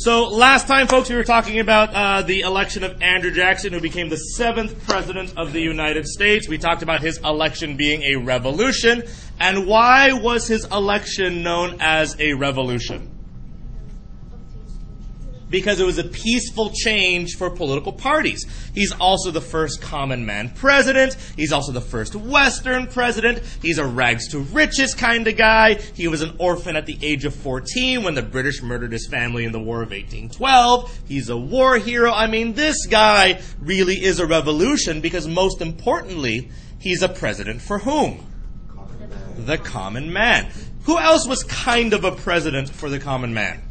So last time, folks, we were talking about the election of Andrew Jackson, who became the 7th president of the United States. We talked about his election being a revolution. And why was his election known as a revolution? Because it was a peaceful change for political parties. He's also the first common man president. He's also the first Western president. He's a rags to riches kind of guy. He was an orphan at the age of 14 when the British murdered his family in the War of 1812. He's a war hero. I mean, this guy really is a revolution because, most importantly, he's a president for whom? The common man. Who else was kind of a president for the common man?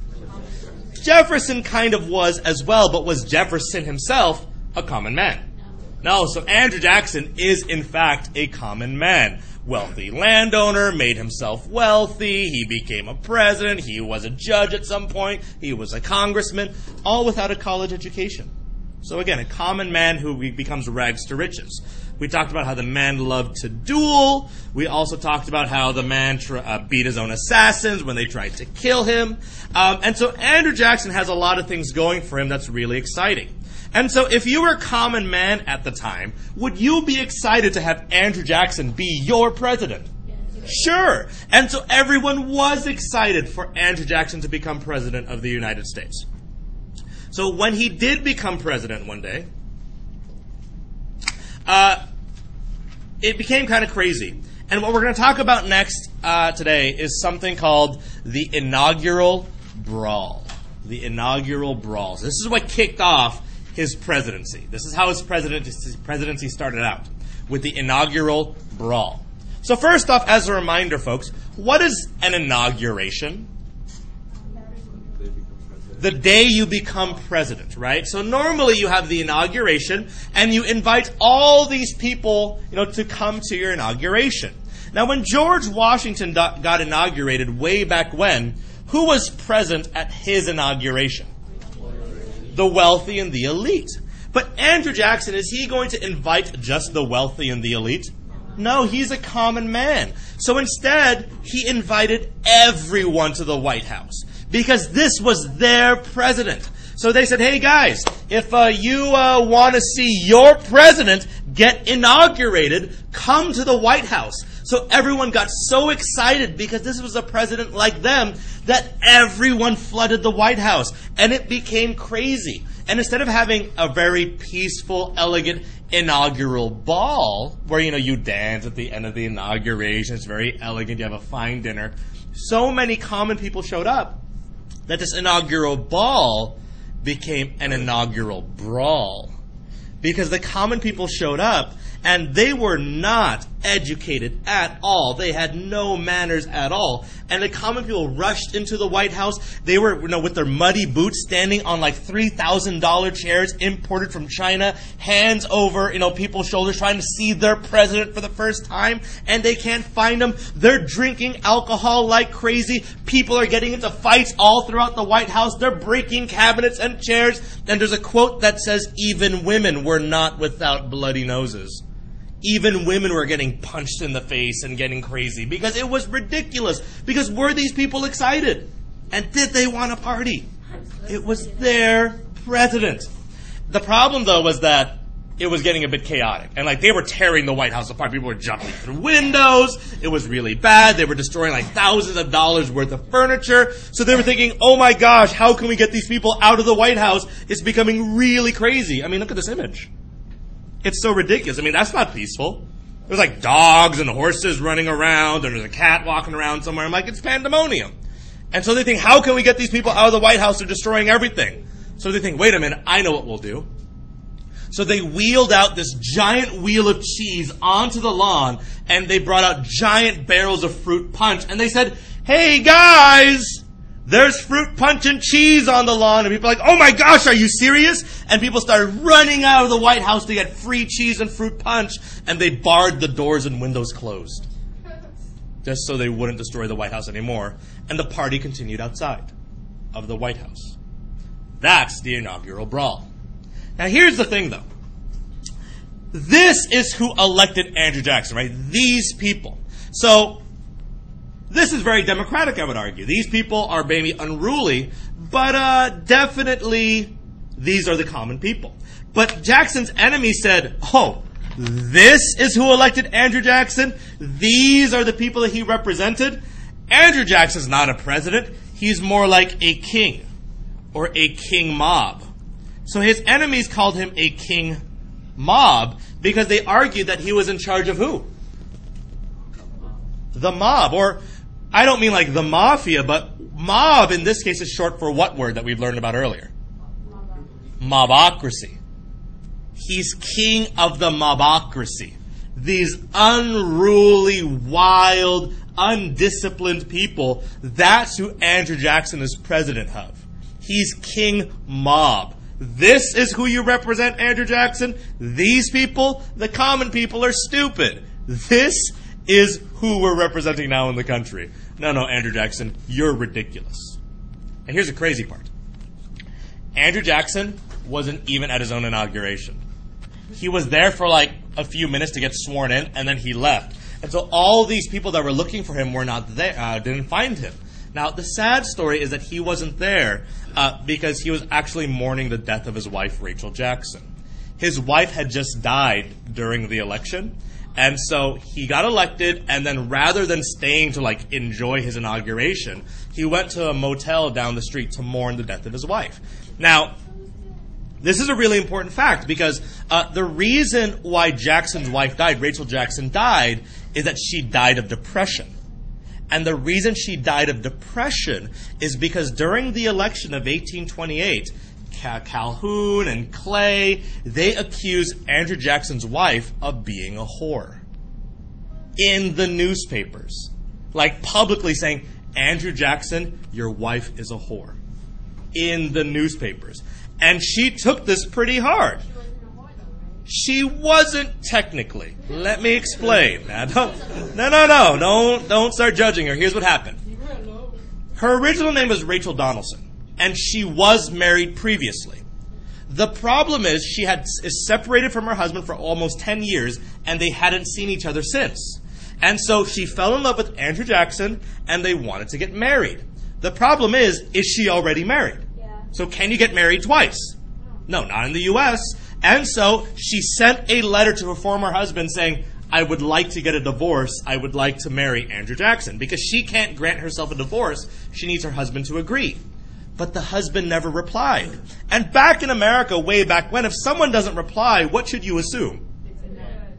Jefferson kind of was as well, but was Jefferson himself a common man? No, so Andrew Jackson is in fact a common man. Wealthy landowner, made himself wealthy, he became a president, he was a judge at some point, he was a congressman, all without a college education. So again, a common man who becomes rags to riches. We talked about how the man loved to duel. We also talked about how the man beat his own assassins when they tried to kill him. And so Andrew Jackson has a lot of things going for him that's really exciting. And so if you were a common man at the time, would you be excited to have Andrew Jackson be your president? Yes. Sure. And so everyone was excited for Andrew Jackson to become president of the United States. So when he did become president one day, it became kind of crazy. And what we're going to talk about next today is something called the Inaugural Brawl. The Inaugural Brawl. So this is what kicked off his presidency. This is how his presidency started out, with the Inaugural Brawl. So first off, as a reminder, folks, what is an inauguration? The day you become president, right? So normally you have the inauguration and you invite all these people, to come to your inauguration. Now, when George Washington got inaugurated way back when, who was present at his inauguration? The wealthy and the elite. But Andrew Jackson, is he going to invite just the wealthy and the elite? No, he's a common man. So instead, he invited everyone to the White House, because this was their president. So they said, hey guys, if you want to see your president get inaugurated, come to the White House. So everyone got so excited because this was a president like them that everyone flooded the White House. And it became crazy. And instead of having a very peaceful, elegant inaugural ball where, you dance at the end of the inauguration, it's very elegant, you have a fine dinner, so many common people showed up that this inaugural ball became an inaugural brawl. Because the common people showed up and they were not educated at all. They had no manners at all. And the common people rushed into the White House. They were, with their muddy boots standing on like $3,000 chairs imported from China, hands over, people's shoulders, trying to see their president for the first time. And they can't find him. They're drinking alcohol like crazy. People are getting into fights all throughout the White House. They're breaking cabinets and chairs. And there's a quote that says, even women were not without bloody noses. Even women were getting punched in the face and getting crazy because it was ridiculous. Because were these people excited? And did they want to party? It was their president. The problem, though, was that it was getting a bit chaotic. And they were tearing the White House apart. People were jumping through windows. It was really bad. They were destroying thousands of dollars worth of furniture. So they were thinking, oh my gosh, how can we get these people out of the White House? It's becoming really crazy. I mean, look at this image. It's so ridiculous. I mean, that's not peaceful. There's dogs and horses running around, and there's a cat walking around somewhere. I'm it's pandemonium. And so they think, how can we get these people out of the White House? They're destroying everything. So they think, wait a minute, I know what we'll do. So they wheeled out this giant wheel of cheese onto the lawn, and they brought out giant barrels of fruit punch, and they said, hey guys, there's fruit punch and cheese on the lawn. And people are like, oh my gosh, are you serious? And people started running out of the White House to get free cheese and fruit punch. And they barred the doors and windows closed, just so they wouldn't destroy the White House anymore. And the party continued outside of the White House. That's the inaugural brawl. Now here's the thing, though. This is who elected Andrew Jackson, right? These people. So this is very democratic, I would argue. These people are maybe unruly, But definitely, these are the common people. But Jackson's enemies said, oh, this is who elected Andrew Jackson? These are the people that he represented? Andrew Jackson's not a president. He's more like a king or a king mob. So his enemies called him a king mob because they argued that he was in charge of who? The mob. Or I don't mean like the mafia, but mob in this case is short for what word that we've learned about earlier? Mobocracy. He's king of the mobocracy. These unruly, wild, undisciplined people, that's who Andrew Jackson is president of. He's king mob. This is who you represent, Andrew Jackson. These people, the common people, are stupid. This is who we're representing now in the country. No, Andrew Jackson, you're ridiculous. And here's the crazy part. Andrew Jackson wasn't even at his own inauguration. He was there for like a few minutes to get sworn in, and then he left. And so all these people that were looking for him were not there, didn't find him. Now, the sad story is that he wasn't there because he was actually mourning the death of his wife, Rachel Jackson. His wife had just died during the election, and so he got elected, and then rather than staying to like enjoy his inauguration, he went to a motel down the street to mourn the death of his wife. Now, this is a really important fact because the reason why Jackson's wife died, Rachel Jackson died, is that she died of depression. And the reason she died of depression is because during the election of 1828, Calhoun and Clay, they accused Andrew Jackson's wife of being a whore. In the newspapers. Like publicly saying, Andrew Jackson, your wife is a whore. In the newspapers. And she took this pretty hard. She wasn't technically. Let me explain. Now, don't start judging her. Here's what happened. Her original name was Rachel Donaldson, and she was married previously. The problem is she is separated from her husband for almost 10 years, and they hadn't seen each other since. And so she fell in love with Andrew Jackson, and they wanted to get married. The problem is she already married? So can you get married twice? No, not in the U.S. And so she sent a letter to her former husband saying, I would like to get a divorce. I would like to marry Andrew Jackson. Because she can't grant herself a divorce. She needs her husband to agree. But the husband never replied. And back in America, way back when, if someone doesn't reply, what should you assume?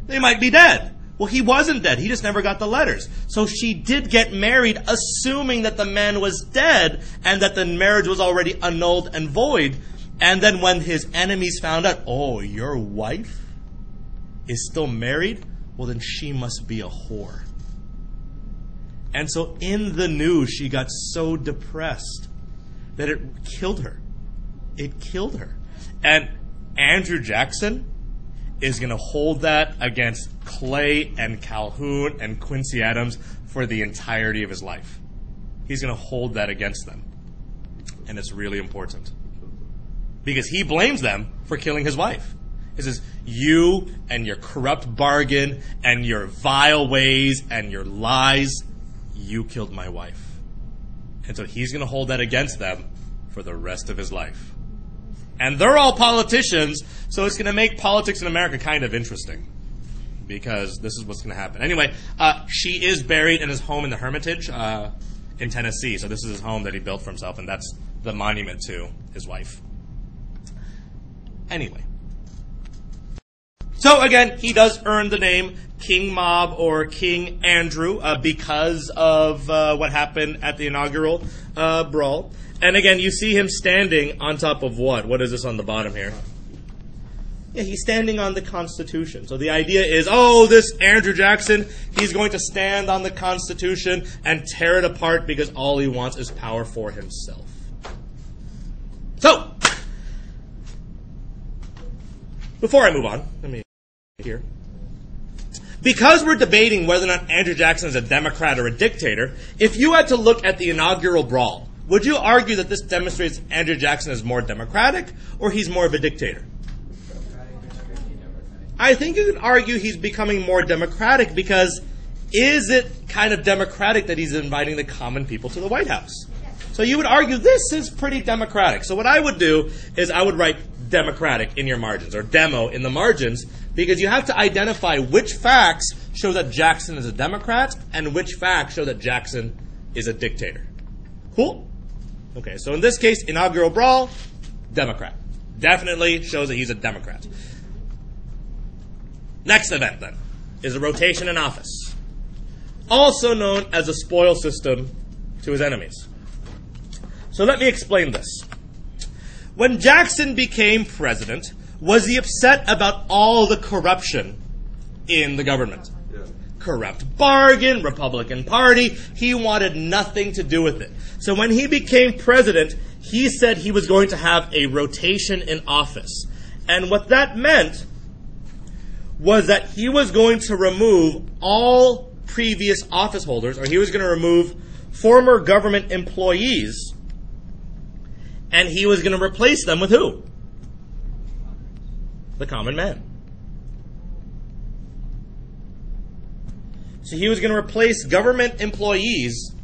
They might be dead. Well, he wasn't dead. He just never got the letters. So she did get married, assuming that the man was dead and that the marriage was already annulled and void. And then when his enemies found out, oh, your wife is still married? Well, then she must be a whore. And so in the news, she got so depressed that it killed her. It killed her. And Andrew Jackson is going to hold that against Clay and Calhoun and Quincy Adams for the entirety of his life. He's going to hold that against them. And it's really important. Because he blames them for killing his wife. He says, you and your corrupt bargain and your vile ways and your lies, you killed my wife. And so he's going to hold that against them for the rest of his life. And they're all politicians, so it's going to make politics in America kind of interesting. Because this is what's going to happen. Anyway, she is buried in his home in the Hermitage in Tennessee. So this is his home that he built for himself, and that's the monument to his wife. Anyway. So again, he does earn the name King Mob or King Andrew because of what happened at the inaugural brawl. And again, you see him standing on top of what? What is this on the bottom here? Yeah, he's standing on the Constitution. So the idea is, oh, this Andrew Jackson, he's going to stand on the Constitution and tear it apart because all he wants is power for himself. So, before I move on, let me here. Because we're debating whether or not Andrew Jackson is a Democrat or a dictator, if you had to look at the inaugural brawl, would you argue that this demonstrates Andrew Jackson is more democratic or he's more of a dictator? I think you could argue he's becoming more democratic because is it kind of democratic that he's inviting the common people to the White House? So you would argue this is pretty democratic. So what I would do is I would write democratic in your margins, or demo in the margins, because you have to identify which facts show that Jackson is a Democrat and which facts show that Jackson is a dictator. Cool? Okay, so in this case, Inaugural Brawl, Democrat. Definitely shows that he's a Democrat. Next event, then, is a rotation in office, also known as a spoil system to his enemies. So let me explain this. When Jackson became president, was he upset about all the corruption in the government? Yeah. Corrupt bargain, Republican Party. He wanted nothing to do with it. So when he became president, he said he was going to have a rotation in office. And what that meant was that he was going to remove all previous office holders, or he was going to remove former government employees, and he was going to replace them with who? The common man. So he was going to replace government employees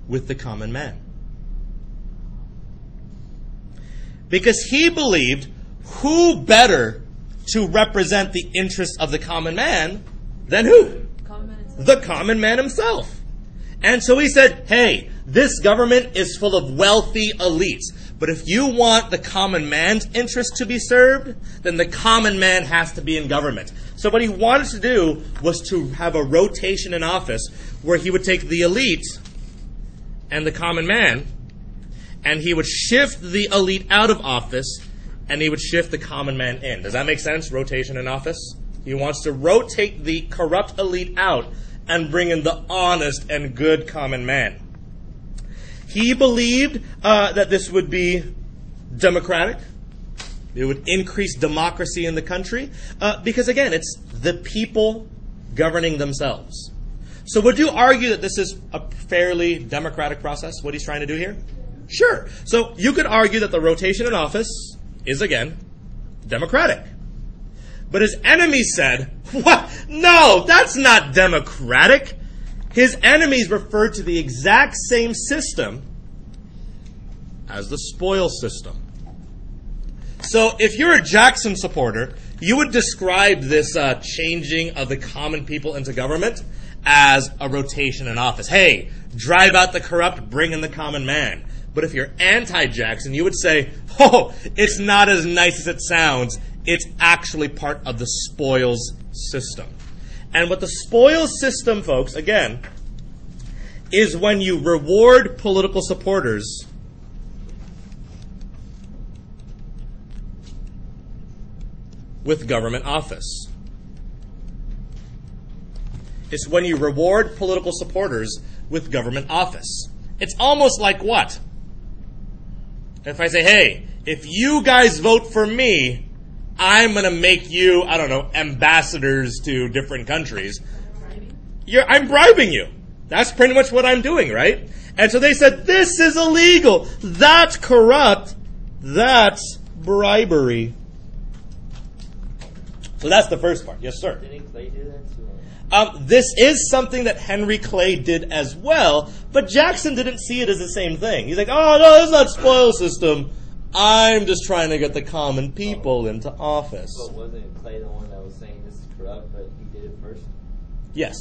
with the common man. Because he believed, who better to represent the interests of the common man than who? The common man himself. And so he said, hey, this government is full of wealthy elites. But if you want the common man's interest to be served, then the common man has to be in government. So what he wanted to do was to have a rotation in office where he would take the elite and the common man, and he would shift the elite out of office, and he would shift the common man in. Does that make sense? Rotation in office? He wants to rotate the corrupt elite out and bring in the honest and good common man. He believed that this would be democratic. It would increase democracy in the country. Because again, it's the people governing themselves. So would you argue that this is a fairly democratic process, what he's trying to do here? Sure. So you could argue that the rotation in office is, again, democratic. But his enemies said, what? No, that's not democratic. His enemies referred to the exact same system as the spoil system. So if you're a Jackson supporter, you would describe this changing of the common people into government as a rotation in office. Hey, drive out the corrupt, bring in the common man. But if you're anti-Jackson, you would say, oh, it's not as nice as it sounds. It's actually part of the spoils system. And what the spoils system, folks, again, is when you reward political supporters with government office. It's when you reward political supporters with government office. It's almost like what? If I say, hey, if you guys vote for me, I'm going to make you, I don't know, ambassadors to different countries. I'm bribing you. That's pretty much what I'm doing, right? And so they said, this is illegal. That's corrupt. That's bribery. So that's the first part. Yes, sir. Didn't Clay do that? This is something that Henry Clay did as well, but Jackson didn't see it as the same thing. He's like, oh, no, it's not spoil system. I'm just trying to get the common people into office. But wasn't Clay the one that was saying this is corrupt, but he did it first? Yes.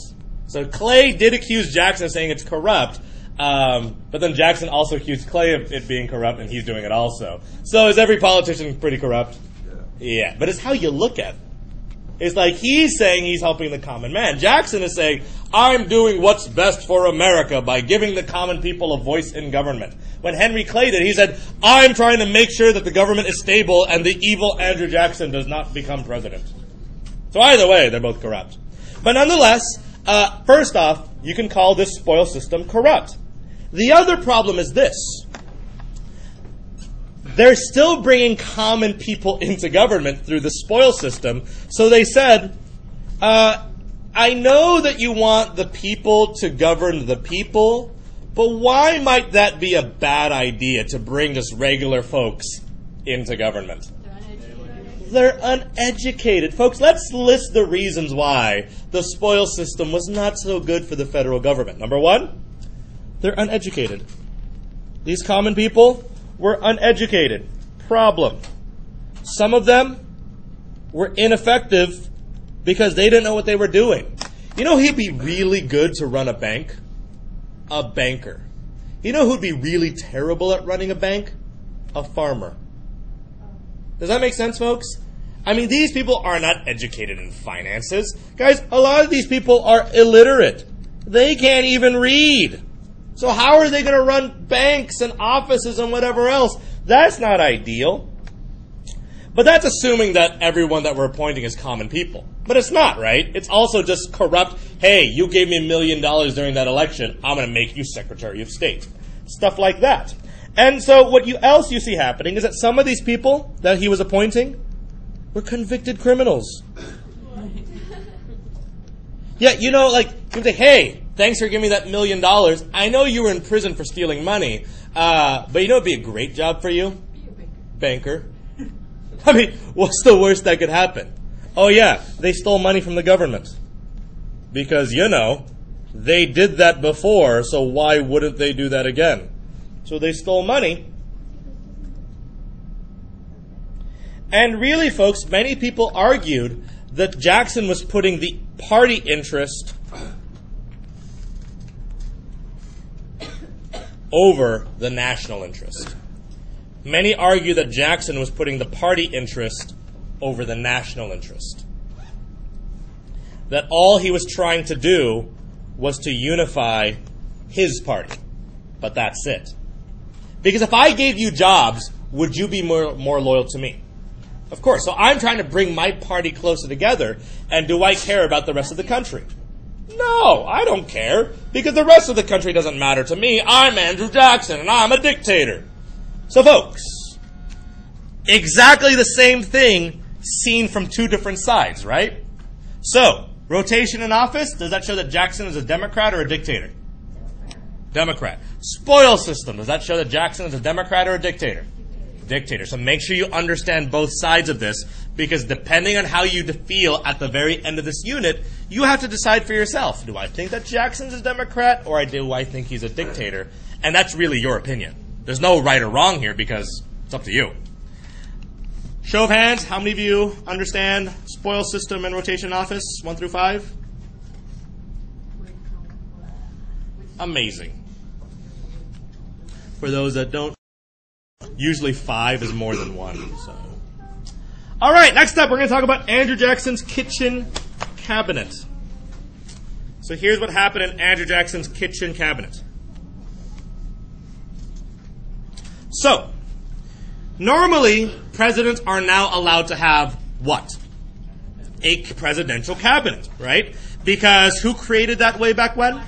So Clay did accuse Jackson of saying it's corrupt, but then Jackson also accused Clay of it being corrupt, and he's doing it also. So is every politician pretty corrupt? Yeah. But it's how you look at it. It's like he's saying he's helping the common man. Jackson is saying, I'm doing what's best for America by giving the common people a voice in government. When Henry Clay did, he said, I'm trying to make sure that the government is stable and the evil Andrew Jackson does not become president. So either way, they're both corrupt. But nonetheless, first off, you can call this spoil system corrupt. The other problem is this. They're still bringing common people into government through the spoil system. So they said, I know that you want the people to govern the people, but why might that be a bad idea to bring just regular folks into government? They're uneducated. Folks, let's list the reasons why the spoil system was not so good for the federal government. Number one, they're uneducated. These common people were uneducated. Problem. Some of them were ineffective because they didn't know what they were doing. You know who'd be really good to run a bank? A banker. You know who'd be really terrible at running a bank? A farmer. Does that make sense, folks? I mean, these people are not educated in finances. Guys, a lot of these people are illiterate. They can't even read. So how are they going to run banks and offices and whatever else? That's not ideal. But that's assuming that everyone that we're appointing is common people. But it's not, right? It's also just corrupt, hey, you gave me $1 million during that election, I'm going to make you Secretary of State. Stuff like that. And so what else you see happening is that some of these people that he was appointing were convicted criminals. Yeah, you know, like, you say, hey, thanks for giving me that $1 million. I know you were in prison for stealing money, but you know what would be a great job for you? Banker. I mean, what's the worst that could happen? Oh yeah, they stole money from the government. Because, you know, they did that before, so why wouldn't they do that again? So they stole money. And really, folks, many people argued that Jackson was putting the party interest over the national interest. Many argue that Jackson was putting the party interest over the national interest. That all he was trying to do was to unify his party. But that's it. Because if I gave you jobs, would you be more loyal to me? Of course. So I'm trying to bring my party closer together, and do I care about the rest of the country? No, I don't care, because the rest of the country doesn't matter to me. I'm Andrew Jackson, and I'm a dictator. So folks, exactly the same thing seen from two different sides, right? So, rotation in office, does that show that Jackson is a Democrat or a dictator? Democrat. Spoil system, does that show that Jackson is a Democrat or a dictator? Dictator. So make sure you understand both sides of this, because depending on how you feel at the very end of this unit, you have to decide for yourself. Do I think that Jackson's a Democrat, or do I think he's a dictator? And that's really your opinion. There's no right or wrong here, because it's up to you. Show of hands, how many of you understand spoil system and rotation office, 1 through 5? Amazing. For those that don't, usually 5 is more than 1. So, all right, next up, we're going to talk about Andrew Jackson's kitchen cabinet. So here's what happened in Andrew Jackson's kitchen cabinet. So, normally, presidents are now allowed to have what? A presidential cabinet, right? Because who created that way back when?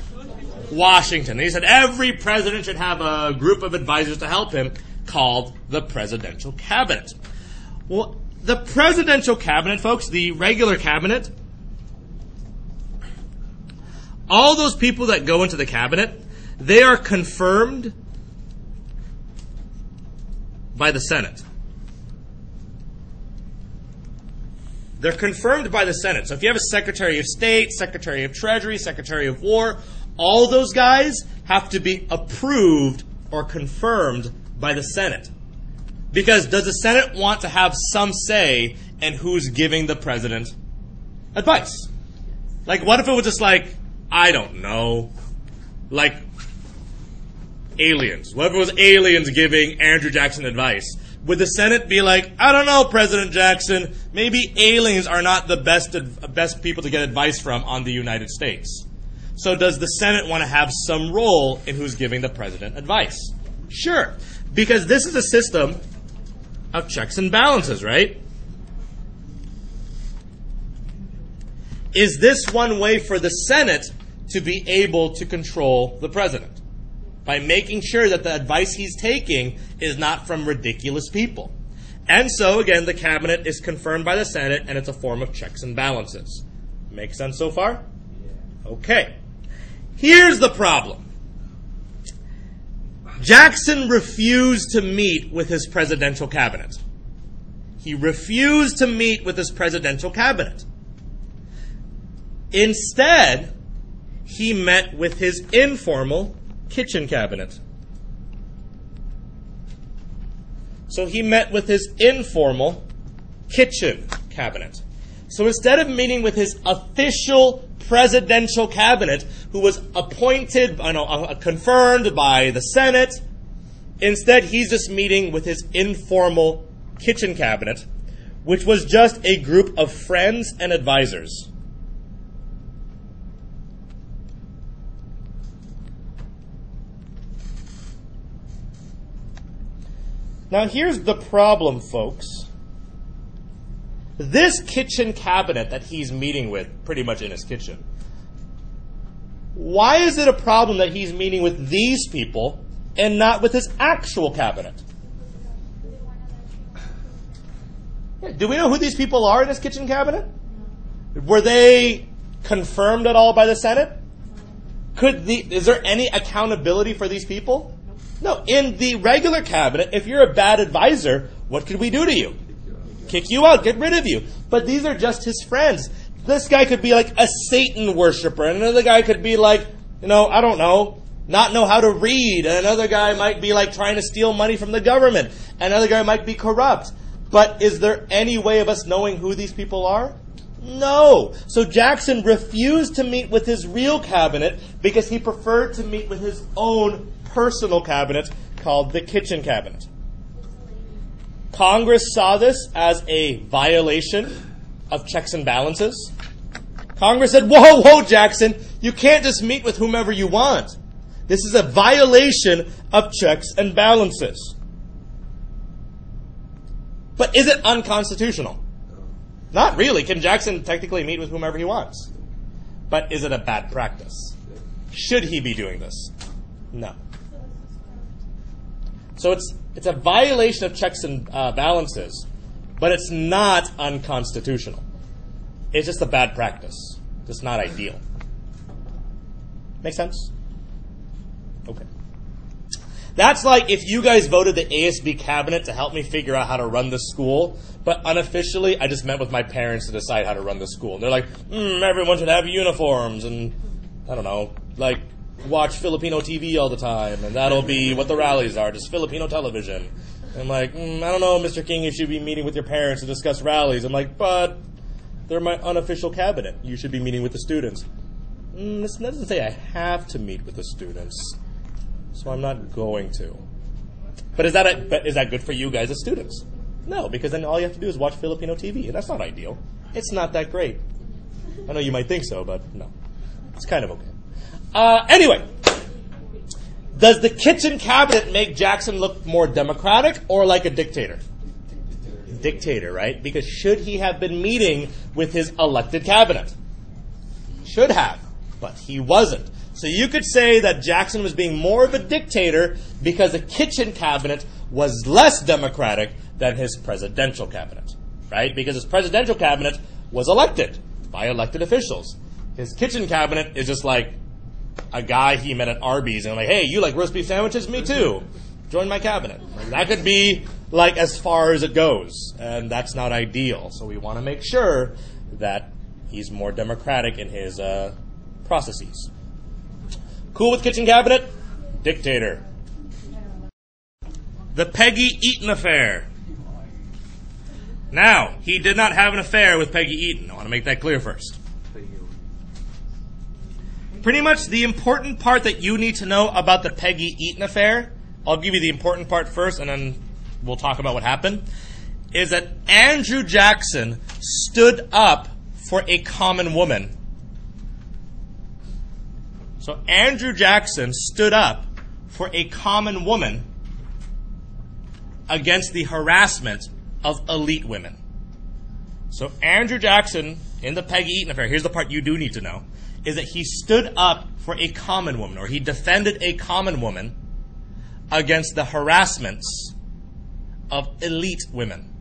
Washington. He said every president should have a group of advisors to help him called the presidential cabinet. Well, the presidential cabinet, folks, the regular cabinet, all those people that go into the cabinet, they are confirmed by the Senate. They're confirmed by the Senate. So if you have a Secretary of State, Secretary of Treasury, Secretary of War, all those guys have to be approved or confirmed by the Senate. Because does the Senate want to have some say in who's giving the president advice? Like, what if it was just like, I don't know, like aliens? What if it was aliens giving Andrew Jackson advice? Would the Senate be like, I don't know, President Jackson, maybe aliens are not the best people to get advice from on the United States? So does the Senate want to have some role in who's giving the president advice? Sure, because this is a system of checks and balances, right? Is this one way for the Senate to be able to control the president? By making sure that the advice he's taking is not from ridiculous people. And so, again, the cabinet is confirmed by the Senate, and it's a form of checks and balances. Make sense so far? Yeah. Okay. Here's the problem. Jackson refused to meet with his presidential cabinet. He refused to meet with his presidential cabinet. Instead, he met with his informal kitchen cabinet. So he met with his informal kitchen cabinet. So instead of meeting with his official presidential cabinet, who was appointed, confirmed by the Senate, instead he's just meeting with his informal kitchen cabinet, which was just a group of friends and advisors. Now here's the problem, folks. This kitchen cabinet that he's meeting with, pretty much in his kitchen, why is it a problem that he's meeting with these people and not with his actual cabinet? Do we know who these people are in this kitchen cabinet? Were they confirmed at all by the Senate? Is there any accountability for these people? No. In the regular cabinet, if you're a bad advisor, what could we do to you? Kick you out, get rid of you. But these are just his friends. This guy could be like a Satan worshiper, and another guy could be like, I don't know, not know how to read, and another guy might be like trying to steal money from the government, and another guy might be corrupt. But is there any way of us knowing who these people are? No. So Jackson refused to meet with his real cabinet because he preferred to meet with his own personal cabinet called the kitchen cabinet. Congress saw this as a violation of checks and balances. Congress said, whoa, Jackson, you can't just meet with whomever you want. This is a violation of checks and balances. But is it unconstitutional? Not really. Can Jackson technically meet with whomever he wants? But is it a bad practice? Should he be doing this? No. So it's a violation of checks and balances, but it's not unconstitutional. It's just a bad practice. It's not ideal. Make sense? Okay. That's like if you guys voted the ASB cabinet to help me figure out how to run the school, but unofficially I just met with my parents to decide how to run the school. And they're like, everyone should have uniforms and, I don't know, like watch Filipino TV all the time, and that'll be what the rallies are, just Filipino television. And I'm like, I don't know, Mr. King, you should be meeting with your parents to discuss rallies. I'm like, but they're my unofficial cabinet. You should be meeting with the students. This doesn't say I have to meet with the students, so I'm not going to. But is that good for you guys as students? No, because then all you have to do is watch Filipino TV, and that's not ideal. It's not that great. I know you might think so, but no. It's kind of okay. Anyway, does the kitchen cabinet make Jackson look more democratic or like a dictator? Dictator, right? Because should he have been meeting with his elected cabinet? Should have, but he wasn't. So you could say that Jackson was being more of a dictator because the kitchen cabinet was less democratic than his presidential cabinet, right? Because his presidential cabinet was elected by elected officials. His kitchen cabinet is just like a guy he met at Arby's and like, hey, you like roast beef sandwiches? Me too. Join my cabinet. Like, that could be like as far as it goes, and that's not ideal. So we want to make sure that he's more democratic in his processes. Cool with kitchen cabinet? Dictator. The Peggy Eaton affair. Now, he did not have an affair with Peggy Eaton. I want to make that clear first. Pretty much the important part that you need to know about the Peggy Eaton affair, I'll give you the important part first and then we'll talk about what happened, is that Andrew Jackson stood up for a common woman. So Andrew Jackson stood up for a common woman against the harassment of elite women. So Andrew Jackson, in the Peggy Eaton affair, here's the part you do need to know, is that he stood up for a common woman, or he defended a common woman against the harassments of elite women.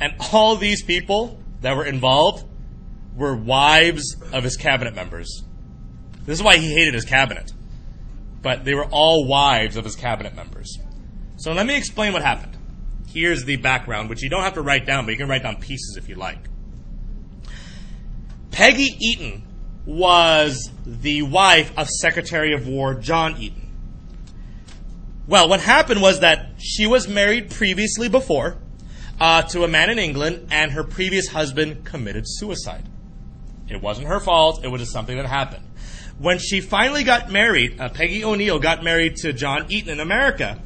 And all these people that were involved were wives of his cabinet members. This is why he hated his cabinet. But they were all wives of his cabinet members. So let me explain what happened. Here's the background, which you don't have to write down, but you can write down pieces if you like. Peggy Eaton was the wife of Secretary of War John Eaton. Well, what happened was that she was married previously before to a man in England, and her previous husband committed suicide. It wasn't her fault. It was just something that happened. When she finally got married, Peggy O'Neill got married to John Eaton in America.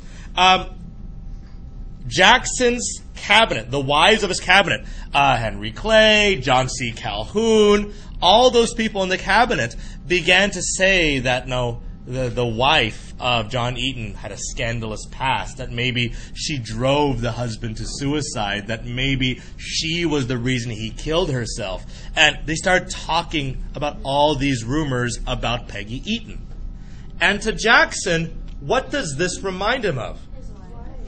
Jackson's cabinet, the wives of his cabinet, Henry Clay, John C. Calhoun, all those people in the cabinet began to say that no, the wife of John Eaton had a scandalous past, that maybe she drove the husband to suicide, that maybe she was the reason he killed herself. And they started talking about all these rumors about Peggy Eaton. And to Jackson, what does this remind him of?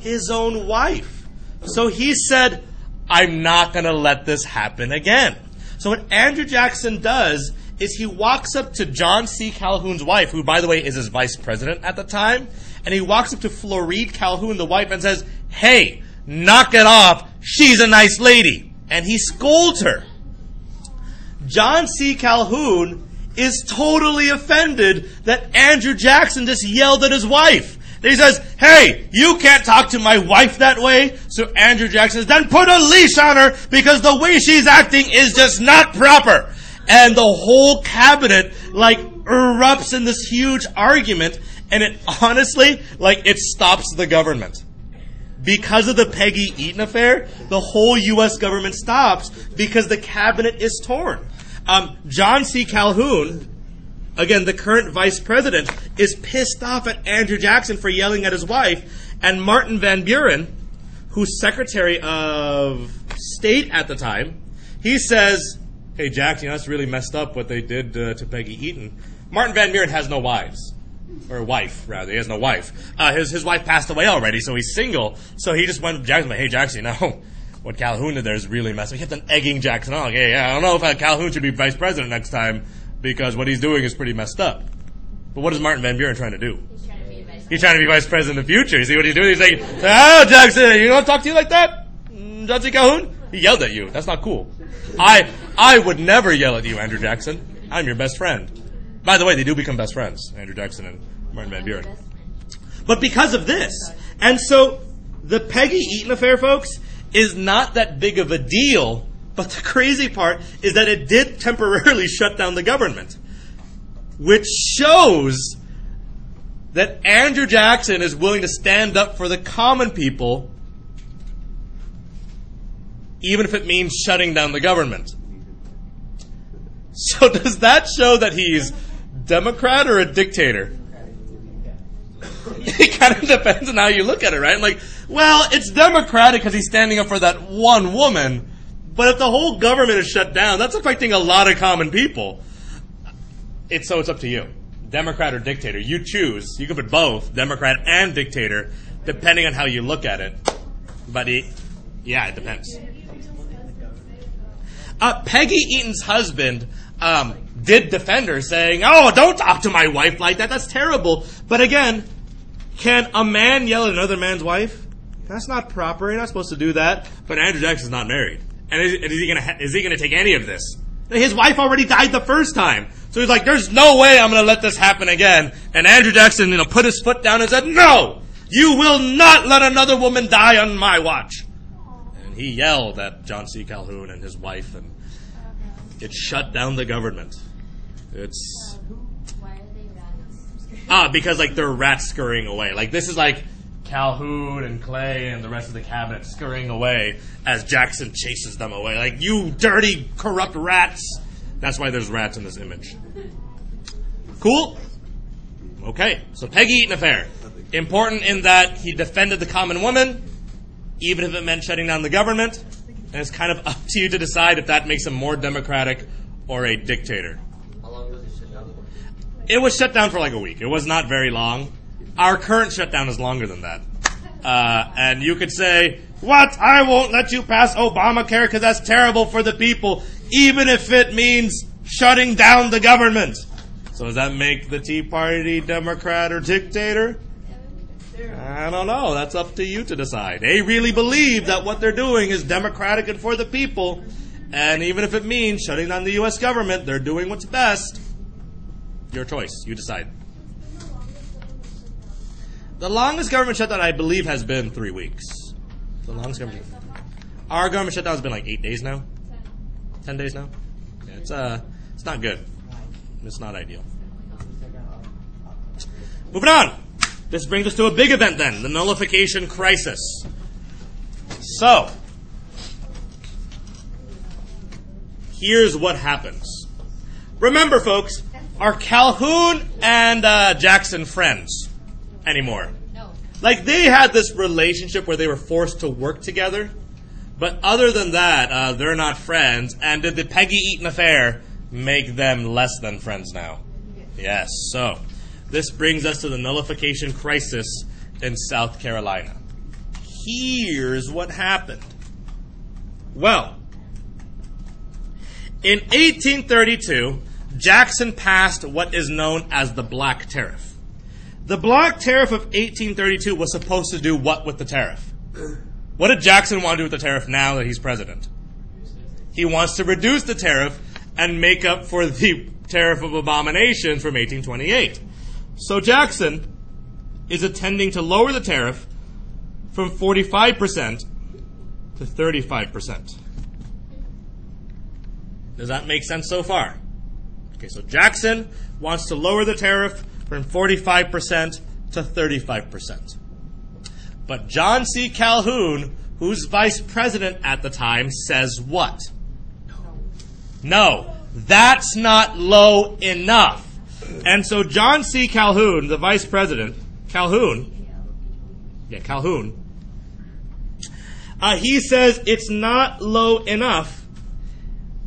His own wife. So he said, I'm not going to let this happen again. So what Andrew Jackson does is he walks up to John C. Calhoun's wife, who, by the way, is his vice president at the time, and he walks up to Floride Calhoun, the wife, and says, hey, knock it off. She's a nice lady. And he scolds her. John C. Calhoun is totally offended that Andrew Jackson just yelled at his wife. He says, hey, you can't talk to my wife that way. So Andrew Jackson says, then put a leash on her because the way she's acting is just not proper. And the whole cabinet, erupts in this huge argument. And it honestly, it stops the government. Because of the Peggy Eaton affair, the whole U.S. government stops because the cabinet is torn. John C. Calhoun, again, the current vice president, is pissed off at Andrew Jackson for yelling at his wife. And Martin Van Buren, who's Secretary of State at the time, he says, hey, Jackson, that's really messed up what they did to Peggy Eaton. Martin Van Buren has no wives. Or wife, rather. He has no wife. His wife passed away already, so he's single. So he just went to Jackson, hey, Jackson, what Calhoun did there is really messed up. He kept on egging Jackson on. Hey, I don't know if Calhoun should be vice president next time because what he's doing is pretty messed up. But what is Martin Van Buren trying to do? He's trying to be vice president in the future. You see what he's doing? He's like, oh, Jackson, you don't talk to you like that? John C. Calhoun? He yelled at you. That's not cool. I would never yell at you, Andrew Jackson. I'm your best friend. By the way, they do become best friends, Andrew Jackson and Martin Van Buren. But because of this, and so the Peggy Eaton affair, folks, is not that big of a deal, but the crazy part is that it did temporarily shut down the government, which shows that Andrew Jackson is willing to stand up for the common people, even if it means shutting down the government. So does that show that he's Democrat or a dictator? It kind of depends on how you look at it, right? Well, it's Democratic because he's standing up for that one woman, but if the whole government is shut down, that's affecting a lot of common people. It's up to you. Democrat or dictator. You choose. You can put both, Democrat and dictator, depending on how you look at it. But it depends. Peggy Eaton's husband did defend her, saying, oh, don't talk to my wife like that. That's terrible. But again, can a man yell at another man's wife? That's not proper. You're not supposed to do that. But Andrew Jackson's not married. And is he going to take any of this? His wife already died the first time. So he's like, there's no way I'm going to let this happen again. And Andrew Jackson, put his foot down and said, no, you will not let another woman die on my watch. And he yelled at John C. Calhoun and his wife, and it shut down the government. Why are they rats? Because they're rats scurrying away. This is Calhoun and Clay and the rest of the cabinet scurrying away as Jackson chases them away. You dirty, corrupt rats. That's why there's rats in this image. Cool? Okay, so Peggy Eaton affair. Important in that he defended the common woman, even if it meant shutting down the government. And it's kind of up to you to decide if that makes him more democratic or a dictator. How long was it shut down for? It was shut down for a week. It was not very long. Our current shutdown is longer than that. And you could say, what? I won't let you pass Obamacare because that's terrible for the people, even if it means shutting down the government. So does that make the Tea Party Democrat or dictator? I don't know. That's up to you to decide. They really believe that what they're doing is democratic and for the people. And even if it means shutting down the U.S. government, they're doing what's best. Your choice. You decide. The longest government shutdown, I believe, has been 3 weeks. The longest government. Our government shutdown has been like 8 days now. 10 days now. Yeah, it's not good. It's not ideal. Moving on. This brings us to a big event then, the Nullification Crisis. So, here's what happens. Remember, folks, are Calhoun and Jackson friends anymore? No. Like, they had this relationship where they were forced to work together, but other than that, they're not friends. And did the Peggy Eaton affair make them less than friends now? Yes. So, this brings us to the Nullification Crisis in South Carolina. Here's what happened. Well, in 1832, Jackson passed what is known as the Black Tariff. The Black Tariff of 1832 was supposed to do what with the tariff? What did Jackson want to do with the tariff now that he's president? He wants to reduce the tariff and make up for the tariff of abomination from 1828. So Jackson is intending to lower the tariff from 45% to 35%. Does that make sense so far? Okay, so Jackson wants to lower the tariff from 45% to 35%. But John C. Calhoun, who's vice president at the time, says what? No, that's not low enough. And so John C. Calhoun, the vice president, Calhoun, he says it's not low enough.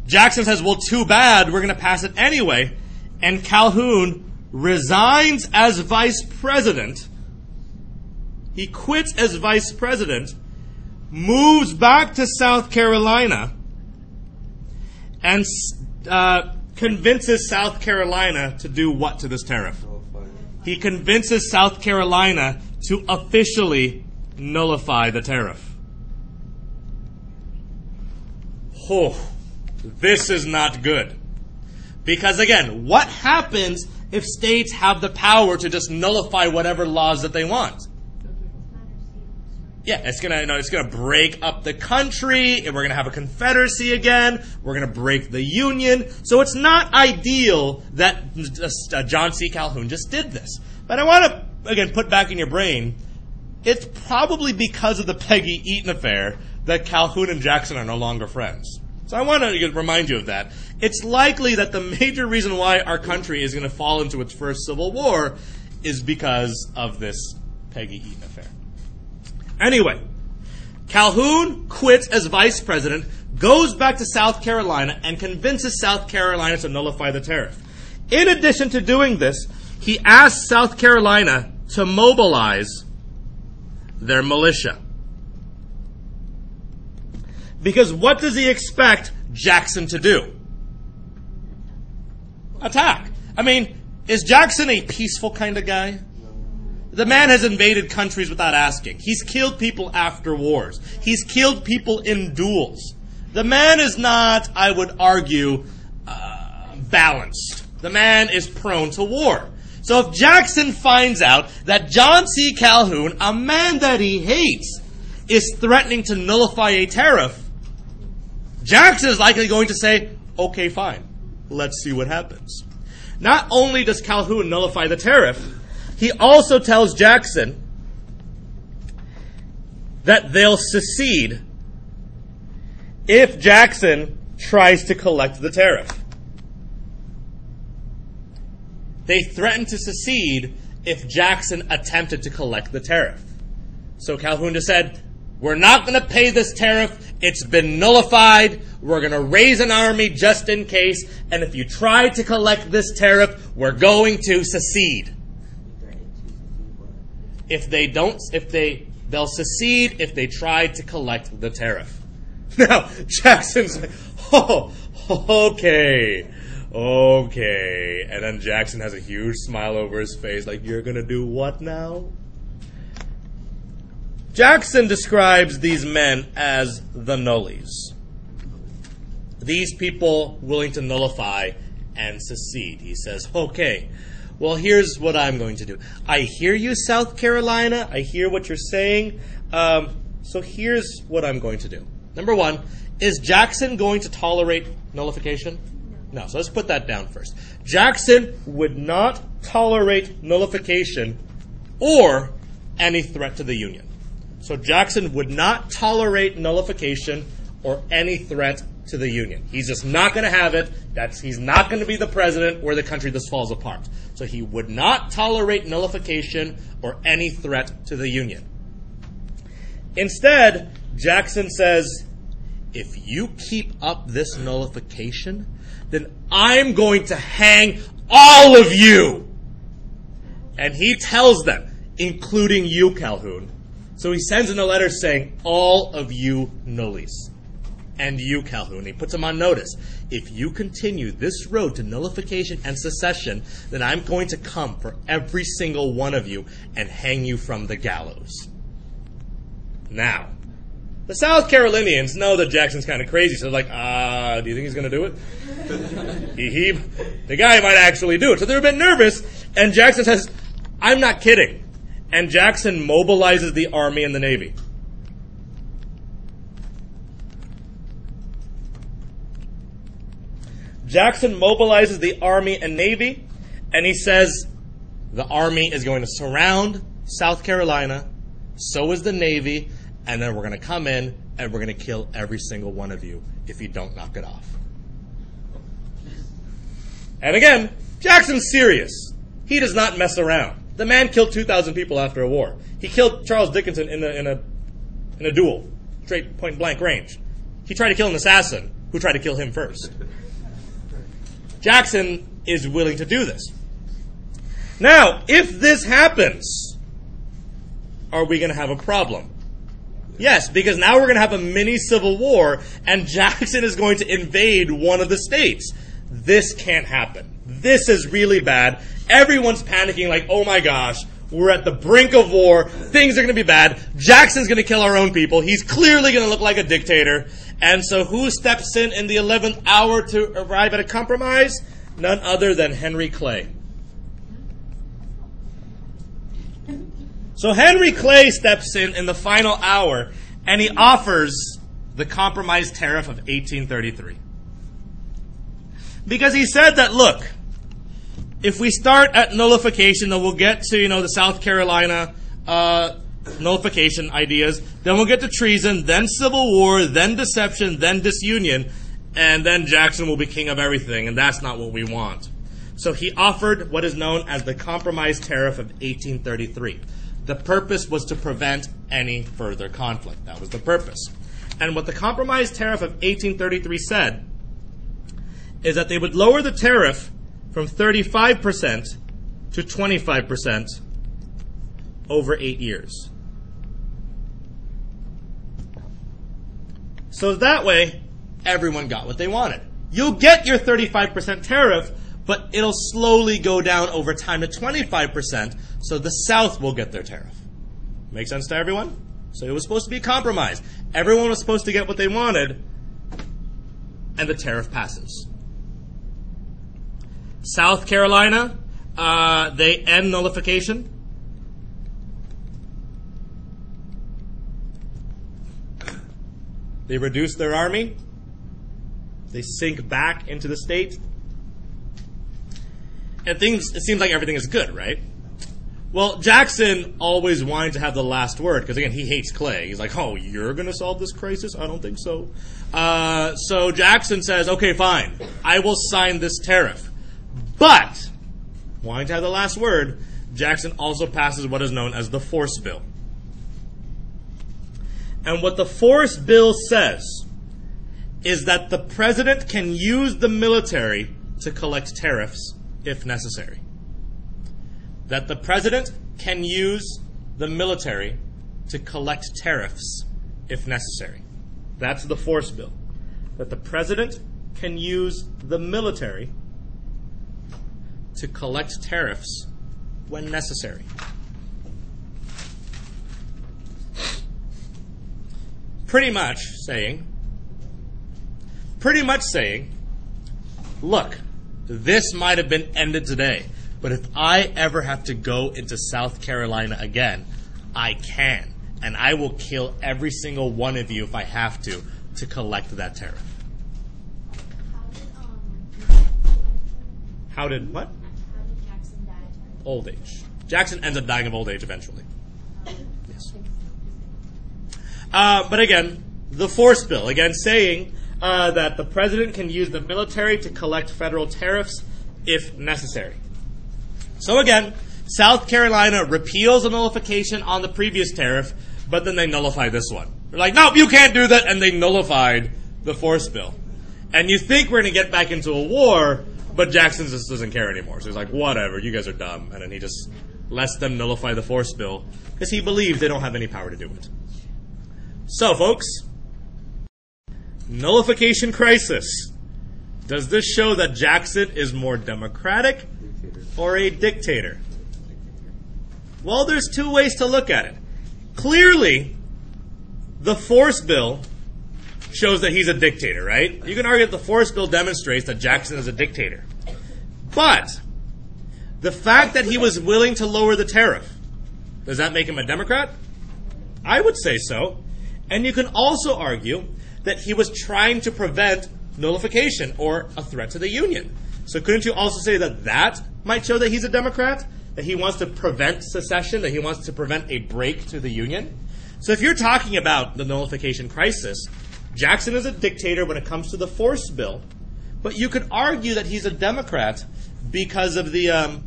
Jackson says, well, too bad, we're going to pass it anyway. And Calhoun resigns as vice president. He quits as vice president, moves back to South Carolina, and convinces South Carolina to do what to this tariff? He convinces South Carolina to officially nullify the tariff. Oh, this is not good. Because again, what happens if states have the power to just nullify whatever laws that they want? Yeah, it's gonna break up the country, and we're gonna have a confederacy again. We're gonna break the union. So it's not ideal that John C. Calhoun just did this. But I want to again put back in your brain, it's probably because of the Peggy Eaton affair that Calhoun and Jackson are no longer friends. So I want to remind you of that. It's likely that the major reason why our country is going to fall into its first civil war is because of this Peggy Eaton affair. Anyway, Calhoun quits as vice president, goes back to South Carolina, and convinces South Carolina to nullify the tariff. In addition to doing this, he asks South Carolina to mobilize their militia. Because what does he expect Jackson to do? Attack. I mean, is Jackson a peaceful kind of guy? The man has invaded countries without asking. He's killed people after wars. He's killed people in duels. The man is not, I would argue, balanced. The man is prone to war. So if Jackson finds out that John C. Calhoun, a man that he hates, is threatening to nullify a tariff, Jackson is likely going to say, okay, fine, let's see what happens. Not only does Calhoun nullify the tariff, he also tells Jackson that they'll secede if Jackson tries to collect the tariff. They threatened to secede if Jackson attempted to collect the tariff. So Calhoun just said, we're not going to pay this tariff. It's been nullified. We're going to raise an army just in case. And if you try to collect this tariff, we're going to secede. They'll secede if they try to collect the tariff. Now, Jackson's like, oh, okay. And then Jackson has a huge smile over his face, like, you're going to do what now? Jackson describes these men as the nullies. These people willing to nullify and secede. He says, okay, well, here's what I'm going to do. I hear you, South Carolina. I hear what you're saying. So here's what I'm going to do. Number one, is Jackson going to tolerate nullification? No. So let's put that down first. Jackson would not tolerate nullification or any threat to the Union. So Jackson would not tolerate nullification or any threat to the Union. He's just not going to have it. He's not going to be the president where the country just falls apart. So he would not tolerate nullification or any threat to the Union. Instead, Jackson says, if you keep up this nullification, then I'm going to hang all of you. And he tells them, including you, Calhoun. So he sends in a letter saying, all of you nullies. And you, Calhoun. He puts them on notice. If you continue this road to nullification and secession, then I'm going to come for every single one of you and hang you from the gallows. Now, the South Carolinians know that Jackson's kind of crazy, so they're like, do you think he's going to do it? The guy might actually do it. So they're a bit nervous, and Jackson says, I'm not kidding. And Jackson mobilizes the Army and the Navy. Jackson mobilizes the Army and Navy, and he says the Army is going to surround South Carolina, so is the Navy, and then we're going to come in and we're going to kill every single one of you if you don't knock it off. And again, Jackson's serious. He does not mess around. The man killed 2,000 people after a war. He killed Charles Dickinson in a duel, straight point blank range. He tried to kill an assassin who tried to kill him first. Jackson is willing to do this. Now, if this happens, are we going to have a problem? Yes, because now we're going to have a mini civil war, and Jackson is going to invade one of the states. This can't happen. This is really bad. Everyone's panicking like, oh my gosh, we're at the brink of war. Things are going to be bad. Jackson's going to kill our own people. He's clearly going to look like a dictator. And so who steps in the 11th hour to arrive at a compromise? None other than Henry Clay. So Henry Clay steps in the final hour, and he offers the compromise tariff of 1833. Because he said that, look, if we start at nullification, then we'll get to, the South Carolina nullification ideas, then we'll get to treason, then civil war, then deception, then disunion, and then Jackson will be king of everything, and that's not what we want. So he offered what is known as the compromise tariff of 1833. The purpose was to prevent any further conflict. That was the purpose. And what the compromise tariff of 1833 said is that they would lower the tariff from 35% to 25% over 8 years. So that way, everyone got what they wanted. You'll get your 35% tariff, but it'll slowly go down over time to 25%, so the South will get their tariff. Make sense to everyone? So it was supposed to be a compromise. Everyone was supposed to get what they wanted, and the tariff passes. South Carolina, they end nullification. They reduce their army. They sink back into the state. And it seems like everything is good, right? Well, Jackson always wanted to have the last word, because again, he hates Clay. He's like, oh, you're going to solve this crisis? I don't think so. So Jackson says, okay, fine. I will sign this tariff. But, wanting to have the last word, Jackson also passes what is known as the Force Bill. And what the Force Bill says is that the president can use the military to collect tariffs if necessary. That the president can use the military to collect tariffs if necessary. That's the Force Bill. That the president can use the military to collect tariffs when necessary. Pretty much saying, look, this might have been ended today, But if I ever have to go into South Carolina again, I can. And I will kill every single one of you if I have to collect that tariff. How did what? How did Jackson die? Old age. Jackson ends up dying of old age eventually. Yes. But again, the force bill, again saying that the president can use the military to collect federal tariffs if necessary. So again, South Carolina repeals the nullification on the previous tariff, but then they nullify this one. They're like, nope, you can't do that, and they nullified the force bill. And you think we're going to get back into a war, but Jackson just doesn't care anymore. So he's like, whatever, you guys are dumb. And then he just lets them nullify the force bill because he believes they don't have any power to do it. So, folks, Nullification Crisis. Does this show that Jackson is more democratic or a dictator? Well, there's two ways to look at it. Clearly, the force bill shows that he's a dictator, right? You can argue that the force bill demonstrates that Jackson is a dictator. But the fact that he was willing to lower the tariff, does that make him a Democrat? I would say so. And you can also argue that he was trying to prevent nullification or a threat to the Union. So couldn't you also say that that might show that he's a Democrat? That he wants to prevent secession, that he wants to prevent a break to the Union? So if you're talking about the Nullification Crisis, Jackson is a dictator when it comes to the force bill, but you could argue that he's a Democrat because of the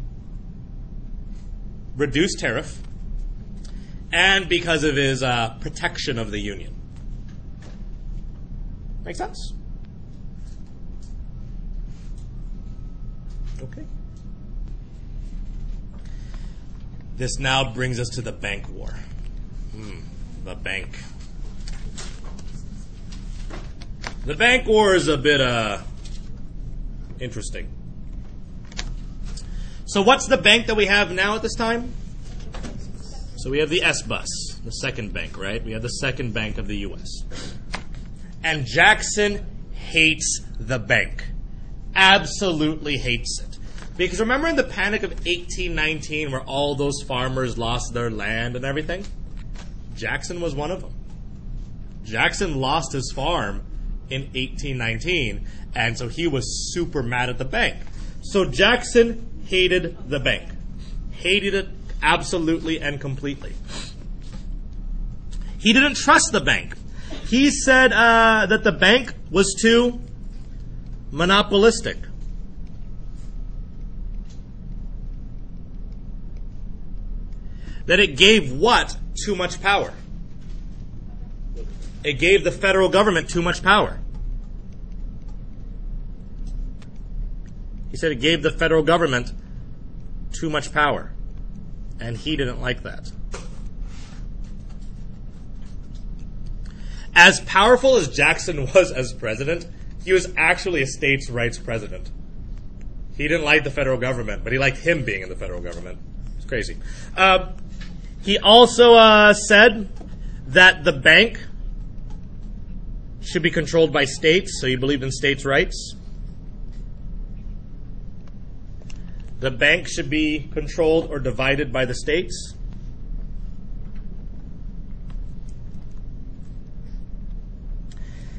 reduced tariff and because of his protection of the Union. Make sense? Okay. This now brings us to the bank war. The bank. The bank war is a bit interesting. So what's the bank that we have now at this time? So we have the S-Bus, the second bank, right? We have the second bank of the U.S. And Jackson hates the bank. Absolutely hates it. Because remember in the Panic of 1819 where all those farmers lost their land and everything? Jackson was one of them. Jackson lost his farm in 1819, and so he was super mad at the bank. So Jackson hated the bank. Hated it absolutely and completely. He didn't trust the bank. He said that the bank was too monopolistic. That it gave what? Too much power. It gave the federal government too much power. He said it gave the federal government too much power. And he didn't like that. As powerful as Jackson was as president, he was actually a states' rights president. He didn't like the federal government, but he liked him being in the federal government. It's crazy. He also said that the bank should be controlled by states, so he believed in states' rights. The bank should be controlled or divided by the states.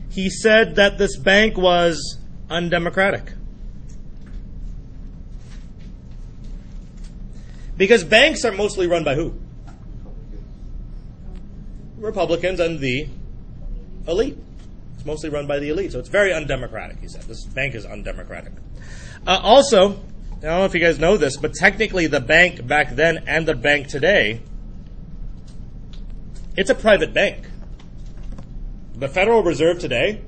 He said that this bank was undemocratic. Because banks are mostly run by who? Republicans and the elite. It's mostly run by the elite, so it's very undemocratic, he said. This bank is undemocratic. Also, I don't know if you guys know this, but technically the bank back then and the bank today, it's a private bank. The Federal Reserve today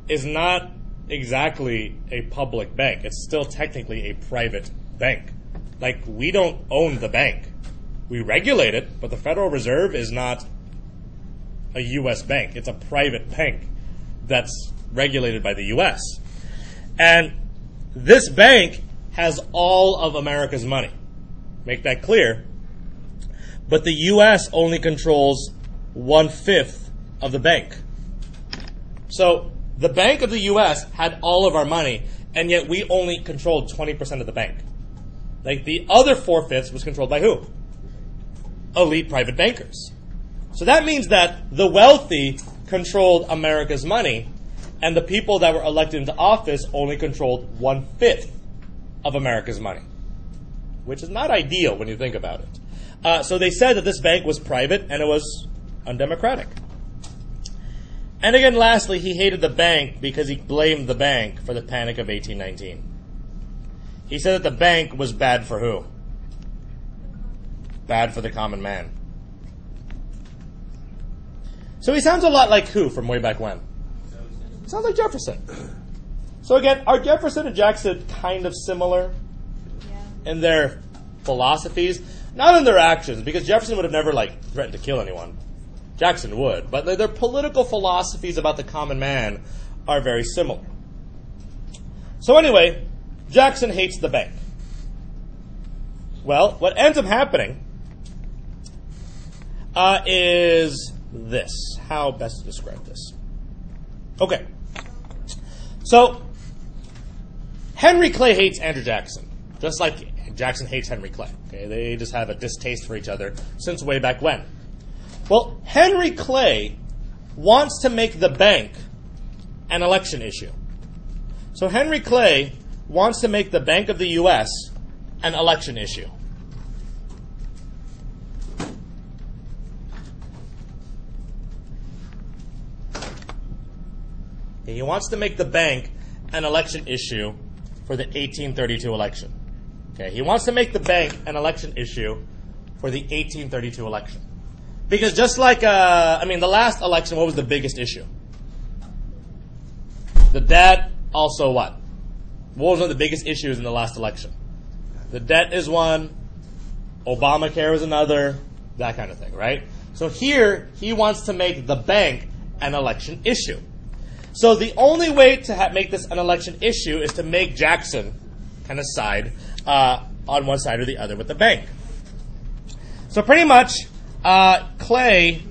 is not exactly a public bank. It's still technically a private bank. Like, we don't own the bank. We regulate it, but the Federal Reserve is not a U.S. bank. It's a private bank that's regulated by the U.S. And this bank has all of America's money. Make that clear. But the U.S. only controls 1/5 of the bank. So the Bank of the U.S. had all of our money, and yet we only controlled 20% of the bank. Like the other 4/5 was controlled by who? Elite private bankers. So that means that the wealthy controlled America's money, and the people that were elected into office only controlled 1/5 of America's money, which is not ideal when you think about it. So they said that this bank was private and it was undemocratic. And again, lastly, he hated the bank because he blamed the bank for the Panic of 1819. He said that the bank was bad for who? Bad for the common man. So he sounds a lot like who from way back when? Sounds like Jefferson. So again, are Jefferson and Jackson kind of similar in their philosophies? Not in their actions, because Jefferson would have never threatened to kill anyone. Jackson would, but their political philosophies about the common man are very similar. So anyway, Jackson hates the bank. Well, what ends up happening is this. How best to describe this? Okay. So, Henry Clay hates Andrew Jackson, just like Jackson hates Henry Clay. Okay, they just have a distaste for each other since way back when. Well, Henry Clay wants to make the bank an election issue. So Henry Clay wants to make the Bank of the U.S. an election issue. He wants to make the bank an election issue for the 1832 election. Okay, he wants to make the bank an election issue for the 1832 election. Because just like, the last election, what was the biggest issue? The debt, also what? What was one of the biggest issues in the last election? The debt is one, Obamacare is another, that kind of thing, right? So here, he wants to make the bank an election issue. So the only way to make this an election issue is to make Jackson kind of side on one side or the other with the bank. So pretty much, Clay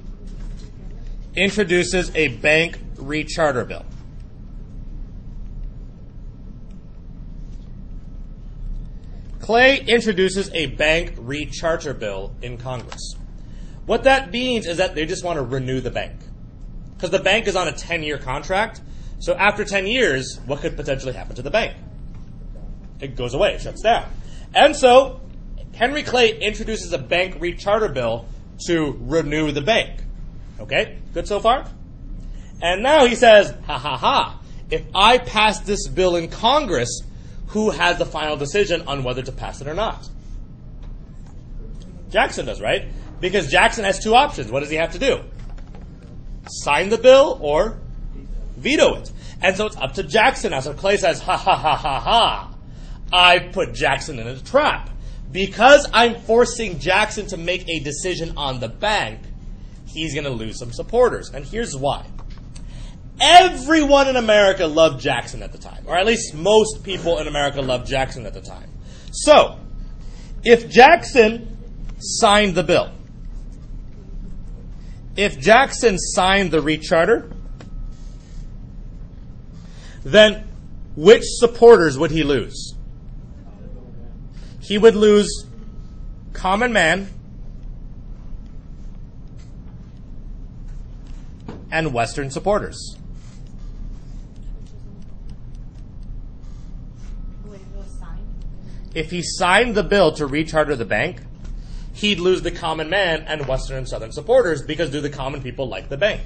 introduces a bank recharter bill. Clay introduces a bank recharter bill in Congress. What that means is that they just want to renew the bank. Because the bank is on a 10-year contract. So after 10 years, what could potentially happen to the bank? It goes away, it shuts down. And so Henry Clay introduces a bank recharter bill to renew the bank. Okay? Good so far? And now he says, if I pass this bill in Congress, who has the final decision on whether to pass it or not? Jackson does, right? Because Jackson has two options. What does he have to do? Sign the bill or veto it. And so it's up to Jackson now. So Clay says, I put Jackson in a trap. Because I'm forcing Jackson to make a decision on the bank, he's going to lose some supporters. And here's why. Everyone in America loved Jackson at the time. Or at least most people in America loved Jackson at the time. So, if Jackson signed the bill, if Jackson signed the recharter, then which supporters would he lose? He would lose common man and Western supporters. If he signed the bill to recharter the bank, he'd lose the common man and Western and Southern supporters because do the common people like the bank?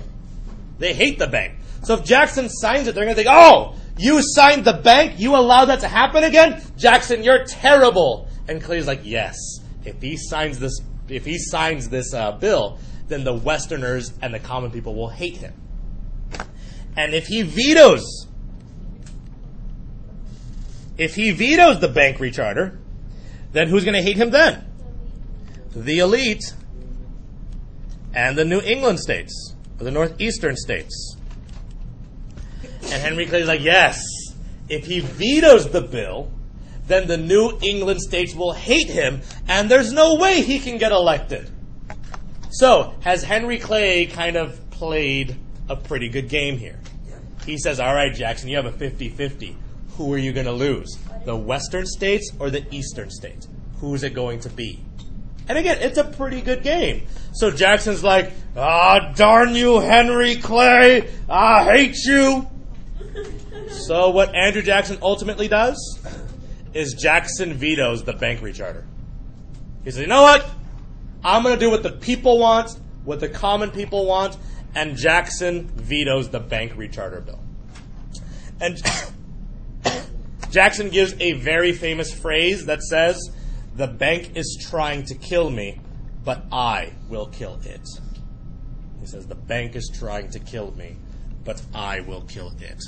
They hate the bank. So if Jackson signs it, they're going to think, oh, you signed the bank? You allowed that to happen again? Jackson, you're terrible. And Clay's like, yes. If he signs this bill, then the Westerners and the common people will hate him. And if he vetoes the bank recharter, then who's going to hate him then? The elite and the New England states, or the northeastern states. And Henry Clay's like, yes, if he vetoes the bill, then the New England states will hate him, and there's no way he can get elected. So, has Henry Clay kind of played a pretty good game here? He says, all right, Jackson, you have a 50-50. Who are you going to lose? The Western states or the Eastern states? who's it going to be? And again, it's a pretty good game. So Jackson's like, darn you, Henry Clay, I hate you. So what Andrew Jackson ultimately does is Jackson vetoes the bank recharter. He says, you know what? I'm going to do what the people want, what the common people want, and Jackson vetoes the bank recharter bill. And Jackson gives a very famous phrase that says, the bank is trying to kill me, but I will kill it. He says, the bank is trying to kill me, but I will kill it.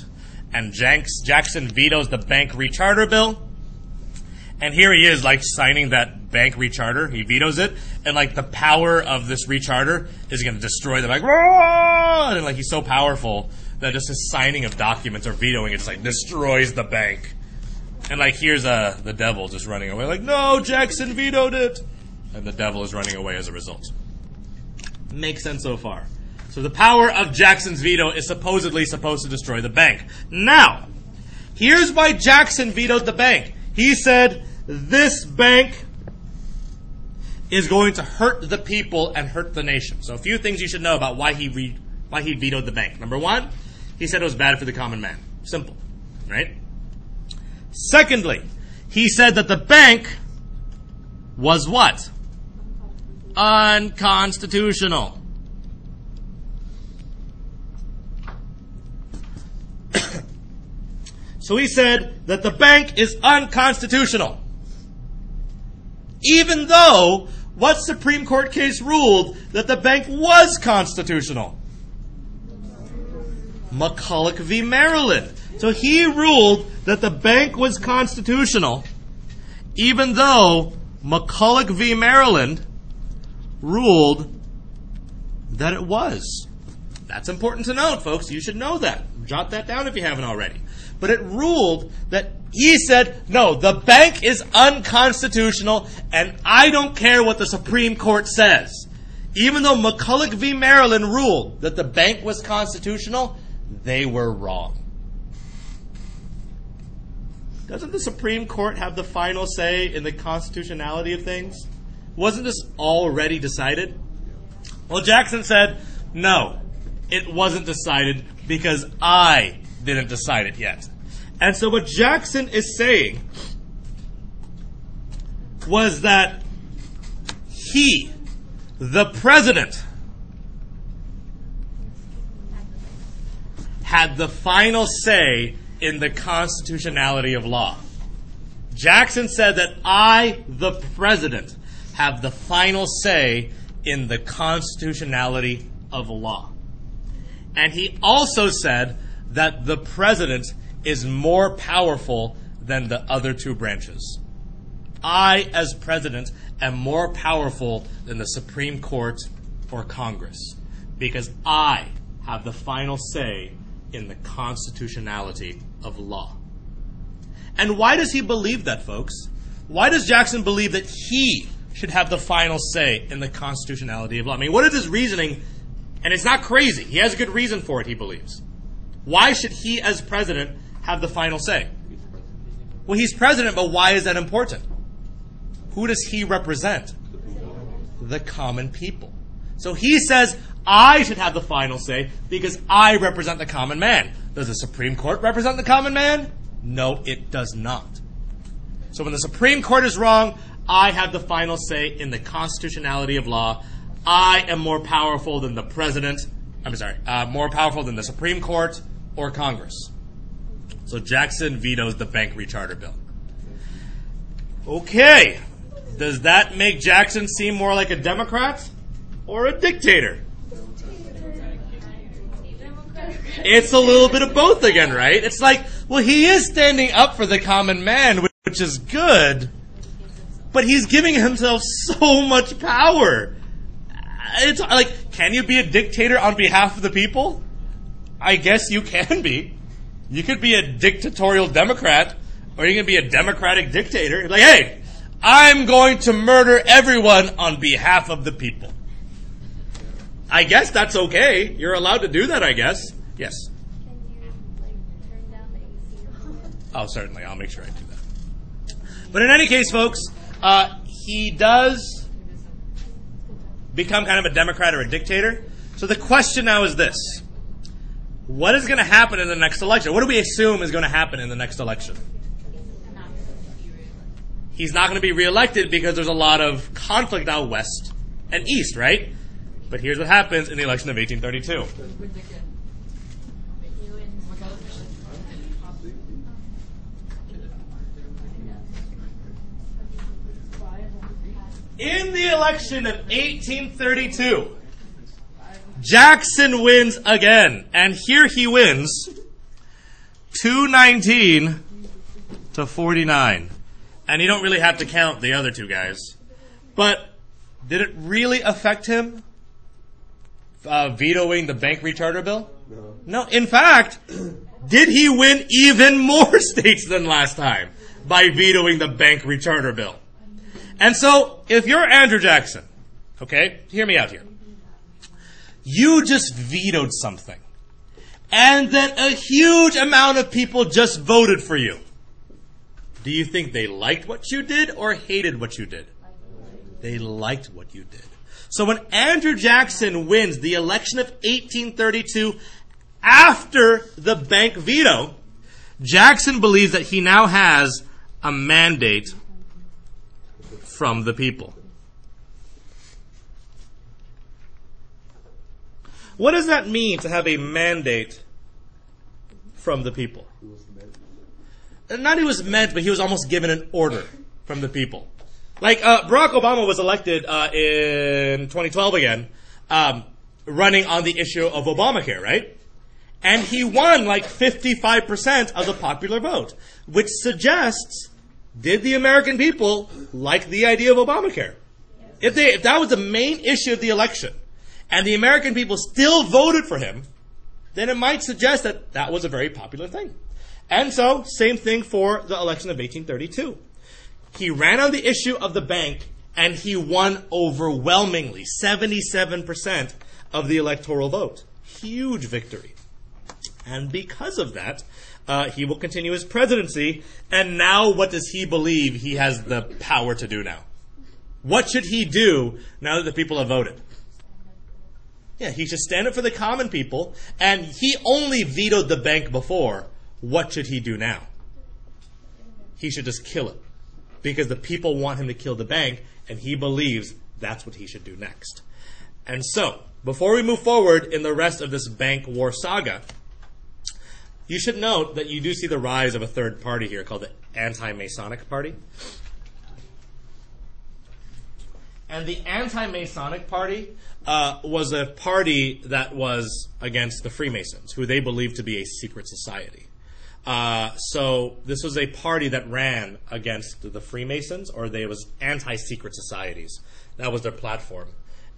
And Jackson vetoes the bank recharter bill. And here he is, like, signing that bank recharter. He vetoes it. And, like, the power of this recharter is going to destroy the bank. And, like, he's so powerful that just his signing of documents or vetoing it just, like, destroys the bank. And, like, here's the devil just running away. Like, no, Jackson vetoed it. And the devil is running away as a result. Makes sense so far. So the power of Jackson's veto is supposedly supposed to destroy the bank. Now, here's why Jackson vetoed the bank. He said, this bank is going to hurt the people and hurt the nation. So a few things you should know about why he vetoed the bank. Number one, he said it was bad for the common man. Simple, right? Secondly, he said that the bank was what? Unconstitutional. So he said that the bank is unconstitutional. Even though what Supreme Court case ruled that the bank was constitutional? McCulloch v. Maryland. So he ruled that the bank was constitutional, even though McCulloch v. Maryland ruled that it was. That's important to note, folks. You should know that. Jot that down if you haven't already. But it ruled that he said, no, the bank is unconstitutional, and I don't care what the Supreme Court says. Even though McCulloch v. Maryland ruled that the bank was constitutional, they were wrong. Doesn't the Supreme Court have the final say in the constitutionality of things? Wasn't this already decided? Well, Jackson said, no, it wasn't decided because I didn't decide it yet. And so what Jackson is saying was that he, the president, had the final say in the constitutionality of law. Jackson said that I, the president, have the final say in the constitutionality of law. And he also said that the president is more powerful than the other two branches. I, as president, am more powerful than the Supreme Court or Congress because I have the final say in the constitutionality of law. And why does he believe that, folks? Why does Jackson believe that he should have the final say in the constitutionality of law? I mean, what is his reasoning? And it's not crazy. He has a good reason for it, he believes. Why should he, as president, have the final say? Well, he's president, but why is that important? Who does he represent? The common people. So he says, I should have the final say because I represent the common man. Does the Supreme Court represent the common man? No, it does not. So when the Supreme Court is wrong, I have the final say in the constitutionality of law. I am more powerful than the president. More powerful than the Supreme Court or Congress. So Jackson vetoes the bank recharter bill. Okay. Does that make Jackson seem more like a Democrat or a dictator? It's a little bit of both again, right? It's like, well, he is standing up for the common man, which is good, but he's giving himself so much power. It's like, can you be a dictator on behalf of the people? I guess you can be. You could be a dictatorial Democrat, or you can be a democratic dictator. Like, hey, I'm going to murder everyone on behalf of the people. I guess that's okay. You're allowed to do that, I guess. Yes? Can you, turn down the AC? Oh, certainly. I'll make sure I do that. But in any case, folks, he does become kind of a Democrat or a dictator. So the question now is this. What is going to happen in the next election? What do we assume is going to happen in the next election? He's not going to be reelected because there's a lot of conflict out west and east, right? But here's what happens in the election of 1832. In the election of 1832, Jackson wins again. And here he wins 219 to 49. And you don't really have to count the other two guys. But did it really affect him vetoing the bank recharter bill? No. In fact, did he win even more states than last time by vetoing the bank recharter bill? And so, if you're Andrew Jackson, okay, hear me out here. You just vetoed something. And then a huge amount of people just voted for you. Do you think they liked what you did or hated what you did? They liked what you did. So when Andrew Jackson wins the election of 1832 after the bank veto, Jackson believes that he now has a mandate from the people. What does that mean to have a mandate from the people? Not he was meant, but he was almost given an order from the people. Like Barack Obama was elected in 2012 again, running on the issue of Obamacare, right? And he won like 55% of the popular vote, which suggests, did the American people like the idea of Obamacare? If that was the main issue of the election, and the American people still voted for him, then it might suggest that that was a very popular thing. And so, same thing for the election of 1832. He ran on the issue of the bank, and he won overwhelmingly, 77% of the electoral vote. Huge victory. And because of that, he will continue his presidency, and now what does he believe he has the power to do now? What should he do now that the people have voted? Yeah, he should stand up for the common people, and he only vetoed the bank before. What should he do now? He should just kill it, because the people want him to kill the bank, and he believes that's what he should do next. And so, before we move forward in the rest of this bank war saga, you should note that you do see the rise of a third party here called the Anti-Masonic Party. And the Anti-Masonic Party was a party that was against the Freemasons, who they believed to be a secret society. So this was a party that ran against the Freemasons, or they was anti-secret societies. That was their platform.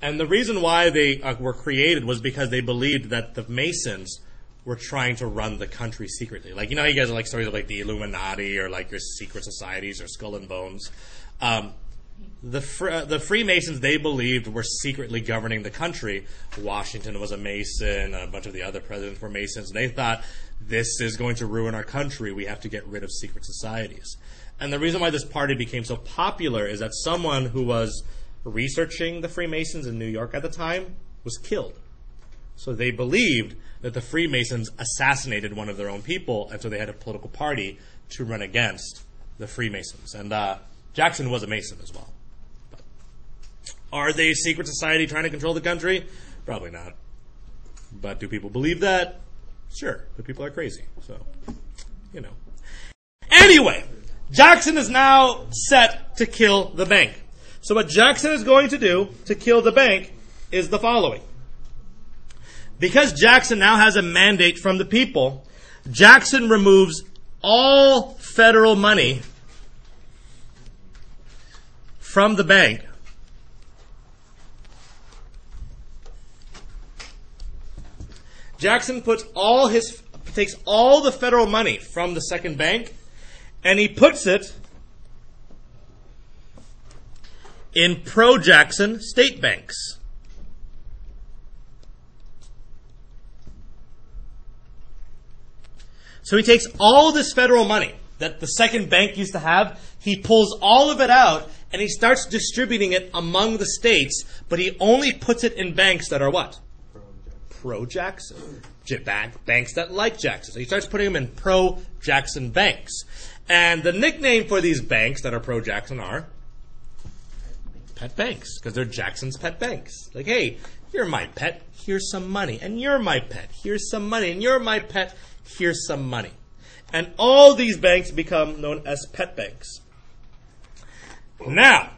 And the reason why they were created was because they believed that the Masons were trying to run the country secretly. Like, you know how you guys like stories of like the Illuminati or like your secret societies or Skull and Bones? The Freemasons, they believed, were secretly governing the country. Washington was a Mason, a bunch of the other presidents were Masons. They thought, this is going to ruin our country. We have to get rid of secret societies. And the reason why this party became so popular is that someone who was researching the Freemasons in New York at the time was killed. So they believed that the Freemasons assassinated one of their own people, and so they had a political party to run against the Freemasons. And Jackson was a Mason as well. But are they a secret society trying to control the country? Probably not. But do people believe that? Sure. But people are crazy. So, you know. Anyway, Jackson is now set to kill the bank. So what Jackson is going to do to kill the bank is the following. Because Jackson now has a mandate from the people, Jackson removes all federal money from the bank Jackson takes all the federal money from the second bank and he puts it in pro-Jackson state banks. So he takes all this federal money that the second bank used to have, he pulls all of it out and he starts distributing it among the states, but he only puts it in banks that are what? Pro-Jackson. Banks that like Jackson. So he starts putting them in pro-Jackson banks. And the nickname for these banks that are pro-Jackson are pet banks, because they're Jackson's pet banks. Like, hey, you're my pet, here's some money. And you're my pet, here's some money. And you're my pet, here's some money. And all these banks become known as pet banks. Now,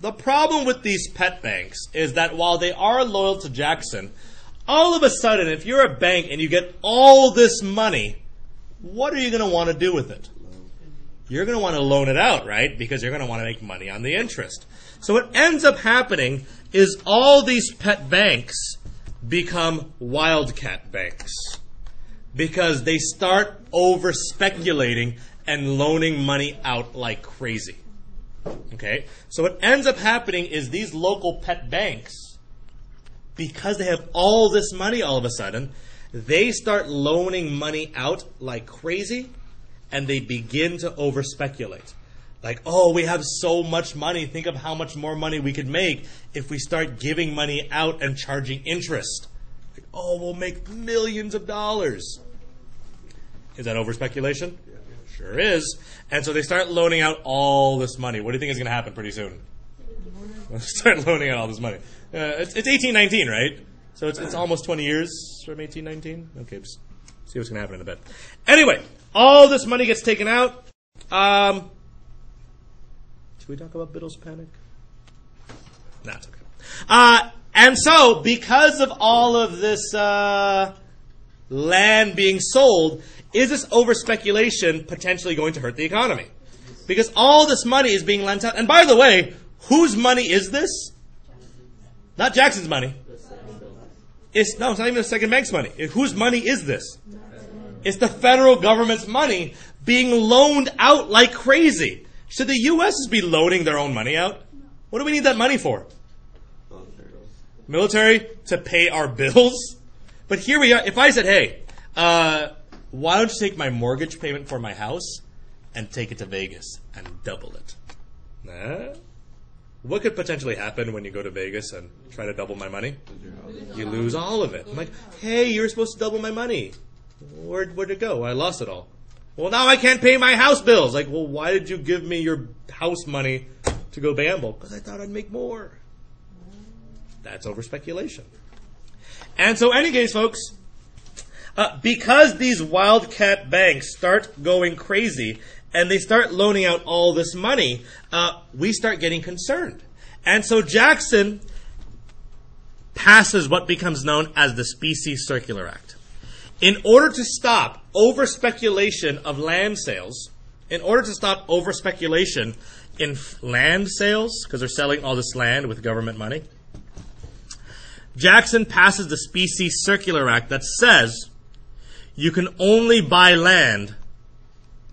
the problem with these pet banks is that while they are loyal to Jackson, all of a sudden, if you're a bank and you get all this money, what are you going to want to do with it? You're going to want to loan it out, right? Because you're going to want to make money on the interest. So what ends up happening is all these pet banks become wildcat banks because they start over-speculating and loaning money out like crazy. Okay? So what ends up happening is these local pet banks, because they have all this money all of a sudden, they start loaning money out like crazy, and they begin to over-speculate. Like, oh, we have so much money. Think of how much more money we could make if we start giving money out and charging interest. Like, oh, we'll make millions of dollars. Is that over-speculation? Sure is. And so they start loaning out all this money. What do you think is going to happen pretty soon? They'll start loaning out all this money. It's 1819, right? So it's almost 20 years from 1819. Okay, see what's going to happen in a bit. Anyway, all this money gets taken out. Should we talk about Biddle's panic? No, it's okay. And so, because of all of this land being sold, is this over-speculation potentially going to hurt the economy? Because all this money is being lent out. And by the way, whose money is this? Not Jackson's money. It's not even the second bank's money. Whose money is this? It's the federal government's money being loaned out like crazy. Should the U.S. be loaning their own money out? What do we need that money for? Military to pay our bills? But here we are. If I said, hey, why don't you take my mortgage payment for my house and take it to Vegas and double it? What could potentially happen when you go to Vegas and try to double my money? You lose all of it. I'm like, hey, you were supposed to double my money. Where'd it go? I lost it all. Well, now I can't pay my house bills. Like, well, why did you give me your house money to go gamble? Because I thought I'd make more. That's over-speculation. And so, any case, folks, because these wildcat banks start going crazy and they start loaning out all this money, we start getting concerned. And so Jackson passes what becomes known as the Specie Circular Act. In order to stop over-speculation of land sales, in order to stop over-speculation in land sales, because they're selling all this land with government money, Jackson passes the Specie Circular Act that says you can only buy land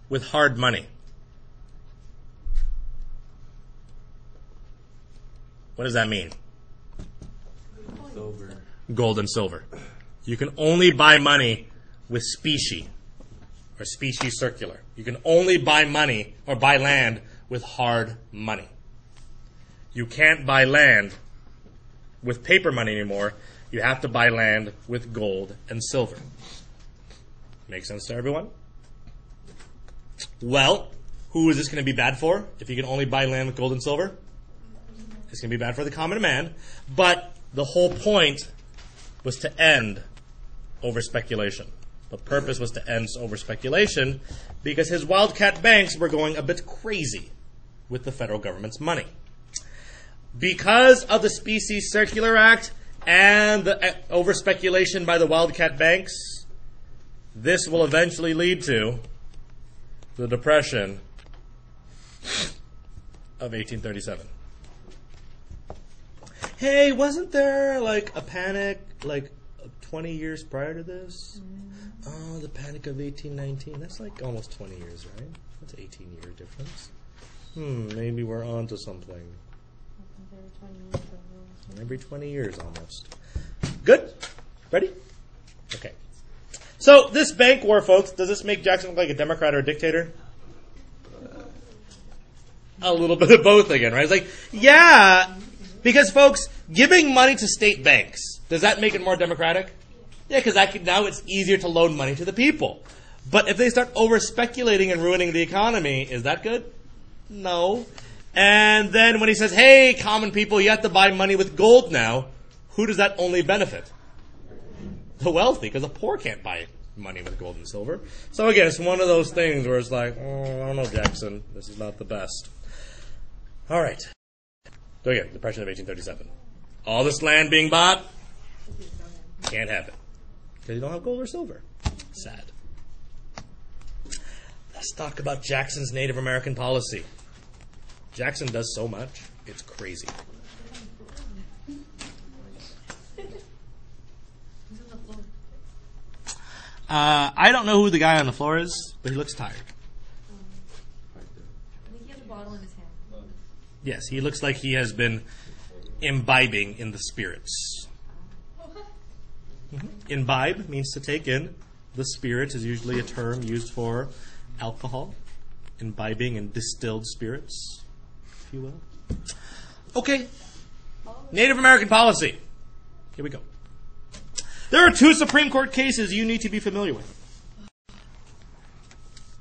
with hard money. What does that mean? Silver. Gold and silver. You can only buy money with specie, or specie circular. You can only buy money or buy land with hard money. You can't buy land with paper money anymore. You have to buy land with gold and silver. Make sense to everyone? Well, who is this going to be bad for if you can only buy land with gold and silver? It's going to be bad for the common man. But the whole point was to end over-speculation. The purpose was to end over-speculation because his wildcat banks were going a bit crazy with the federal government's money. Because of the Specie Circular Act and the over-speculation by the wildcat banks, this will eventually lead to the Depression of 1837. Hey, wasn't there like a panic like 20 years prior to this? Oh, the Panic of 1819. That's like almost 20 years, right? That's an 18-year difference. Maybe we're on to something. Every 20 years almost. Good? Ready? Okay. So, this bank war, folks, does this make Jackson look like a Democrat or a dictator? a little bit of both again, right? It's like, yeah, because folks, giving money to state banks, does that make it more democratic? Yeah, because now it's easier to loan money to the people. But if they start over-speculating and ruining the economy, is that good? No. And then when he says, hey, common people, you have to buy money with gold now, who does that only benefit? The wealthy, because the poor can't buy money with gold and silver. So again, it's one of those things where it's like, I don't know, Jackson, this is not the best. All right. So again, Depression of 1837. All this land being bought, can't have it. Because you don't have gold or silver. Sad. Let's talk about Jackson's Native American policy. Jackson does so much, it's crazy. I don't know who the guy on the floor is, but he looks tired. I think he has a bottle in his hand. Yes, he looks like he has been imbibing in the spirits. Imbibe means to take in. The spirit is usually a term used for alcohol. Imbibing in distilled spirits, if you will. Okay. Native American policy. Here we go. There are 2 Supreme Court cases you need to be familiar with.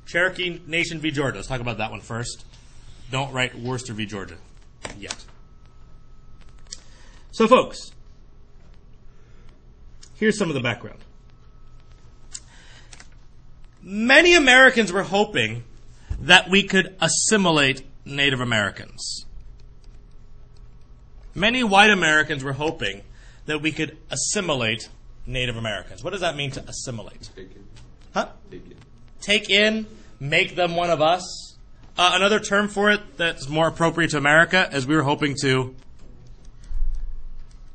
Cherokee Nation v. Georgia. Let's talk about that one first. Don't write Worcester v. Georgia yet. So, folks, here's some of the background. Many Americans were hoping that we could assimilate Native Americans. Many white Americans were hoping that we could assimilate Native Americans. What does that mean to assimilate? Take in. Huh? Take in. Take in, make them one of us. Another term for it that's more appropriate to America is we were hoping to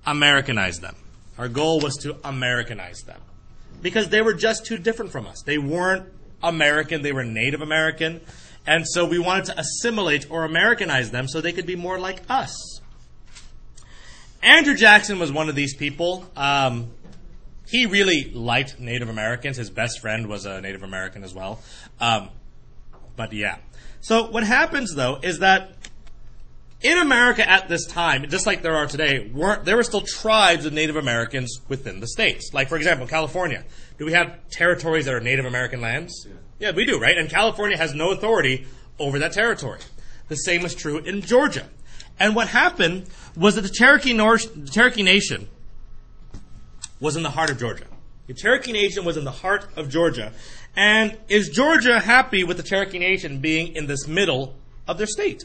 Americanize them. Our goal was to Americanize them. Because they were just too different from us. They weren't American, they were Native American. And so we wanted to assimilate or Americanize them so they could be more like us. Andrew Jackson was one of these people. He really liked Native Americans. His best friend was a Native American as well. But yeah. So what happens, though, is that in America at this time, just like there are today, there were still tribes of Native Americans within the states. Like, for example, California. Do we have territories that are Native American lands? Yeah, we do, right? And California has no authority over that territory. The same is true in Georgia. And what happened was that the Cherokee Nation was in the heart of Georgia. The Cherokee Nation was in the heart of Georgia. And is Georgia happy with the Cherokee Nation being in this middle of their state?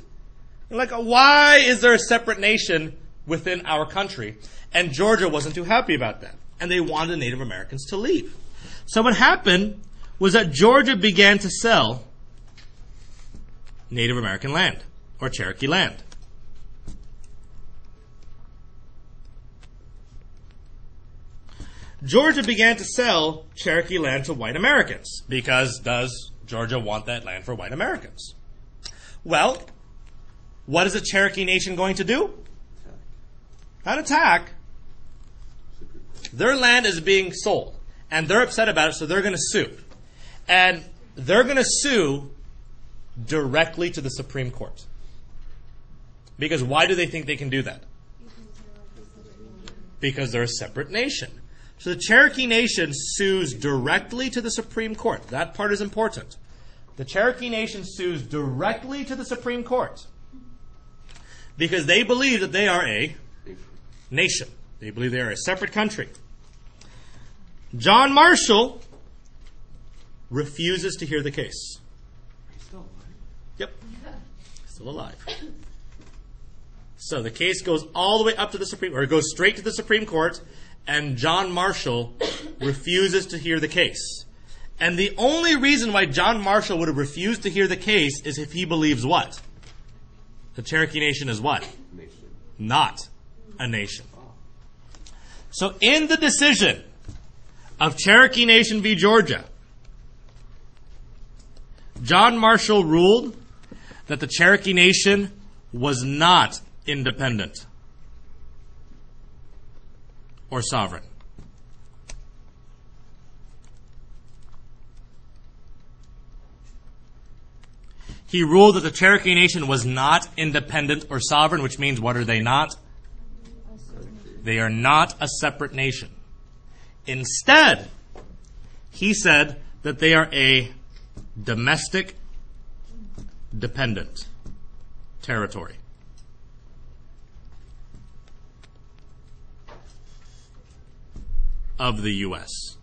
Like, why is there a separate nation within our country? And Georgia wasn't too happy about that. And they wanted the Native Americans to leave. So what happened was that Georgia began to sell Native American land, or Cherokee land. Georgia began to sell Cherokee land to white Americans, because does Georgia want that land for white Americans? Well, what is the Cherokee Nation going to do? Not attack. Their land is being sold, and they're upset about it, so they're going to sue. And they're going to sue directly to the Supreme Court. Because why do they think they can do that? Because they're a separate nation. So the Cherokee Nation sues directly to the Supreme Court. That part is important. The Cherokee Nation sues directly to the Supreme Court because they believe that they are a nation. They believe they are a separate country. John Marshall refuses to hear the case. He's still alive. Yep. Still alive. So the case goes all the way up to the Supreme, or it goes straight to the Supreme Court, and John Marshall refuses to hear the case. And the only reason why John Marshall would have refused to hear the case is if he believes what? The Cherokee Nation is what? Nation. Not a nation. So in the decision of Cherokee Nation v. Georgia, John Marshall ruled that the Cherokee Nation was not independent or sovereign. He ruled that the Cherokee Nation was not independent or sovereign, which means what are they not? They are not a separate nation. Instead, he said that they are a domestic dependent territory. Of the U.S.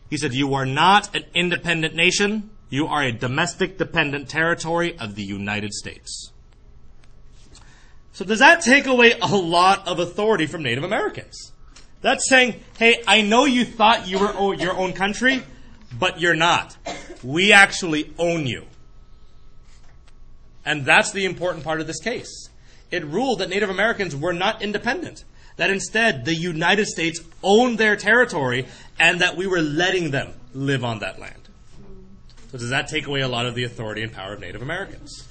He said, you are not an independent nation. You are a domestic dependent territory of the United States. So does that take away a lot of authority from Native Americans? That's saying, hey, I know you thought you were your own country, but you're not. We actually own you. And that's the important part of this case. It ruled that Native Americans were not independent, that instead the United States owned their territory and that we were letting them live on that land. So does that take away a lot of the authority and power of Native Americans?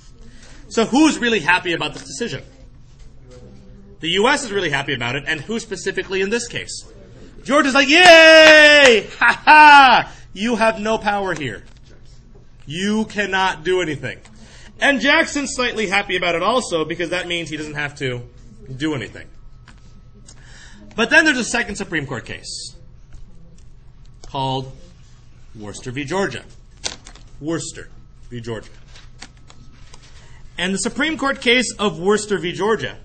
So who's really happy about this decision? The U.S. is really happy about it, and who specifically in this case? George is like, yay! Ha ha! You have no power here. You cannot do anything. And Jackson's slightly happy about it also, because that means he doesn't have to do anything. But then there's a second Supreme Court case called Worcester v. Georgia. Worcester v. Georgia. And the Supreme Court case of Worcester v. Georgia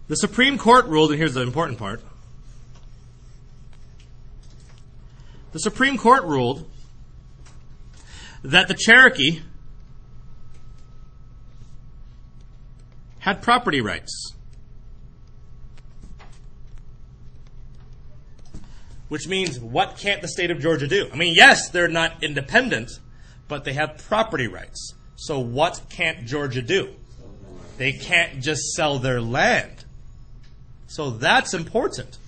the Supreme Court ruled, and here's the important part. The Supreme Court ruled that the Cherokee had property rights, which means what can't the state of Georgia do? I mean, yes, they're not independent, but they have property rights. So what can't Georgia do? They can't just sell their land. So that's important.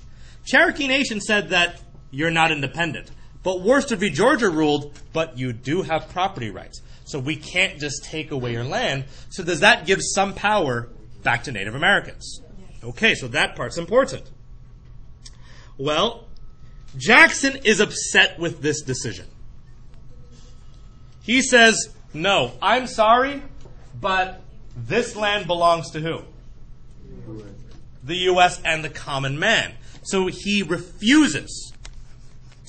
Cherokee Nation said that you're not independent. But Worcester v. Georgia ruled, but you do have property rights. So we can't just take away your land. So does that give some power back to Native Americans? Okay, so that part's important. Well, Jackson is upset with this decision. He says, no, I'm sorry, but this land belongs to who? The U.S. and the common man. So he refuses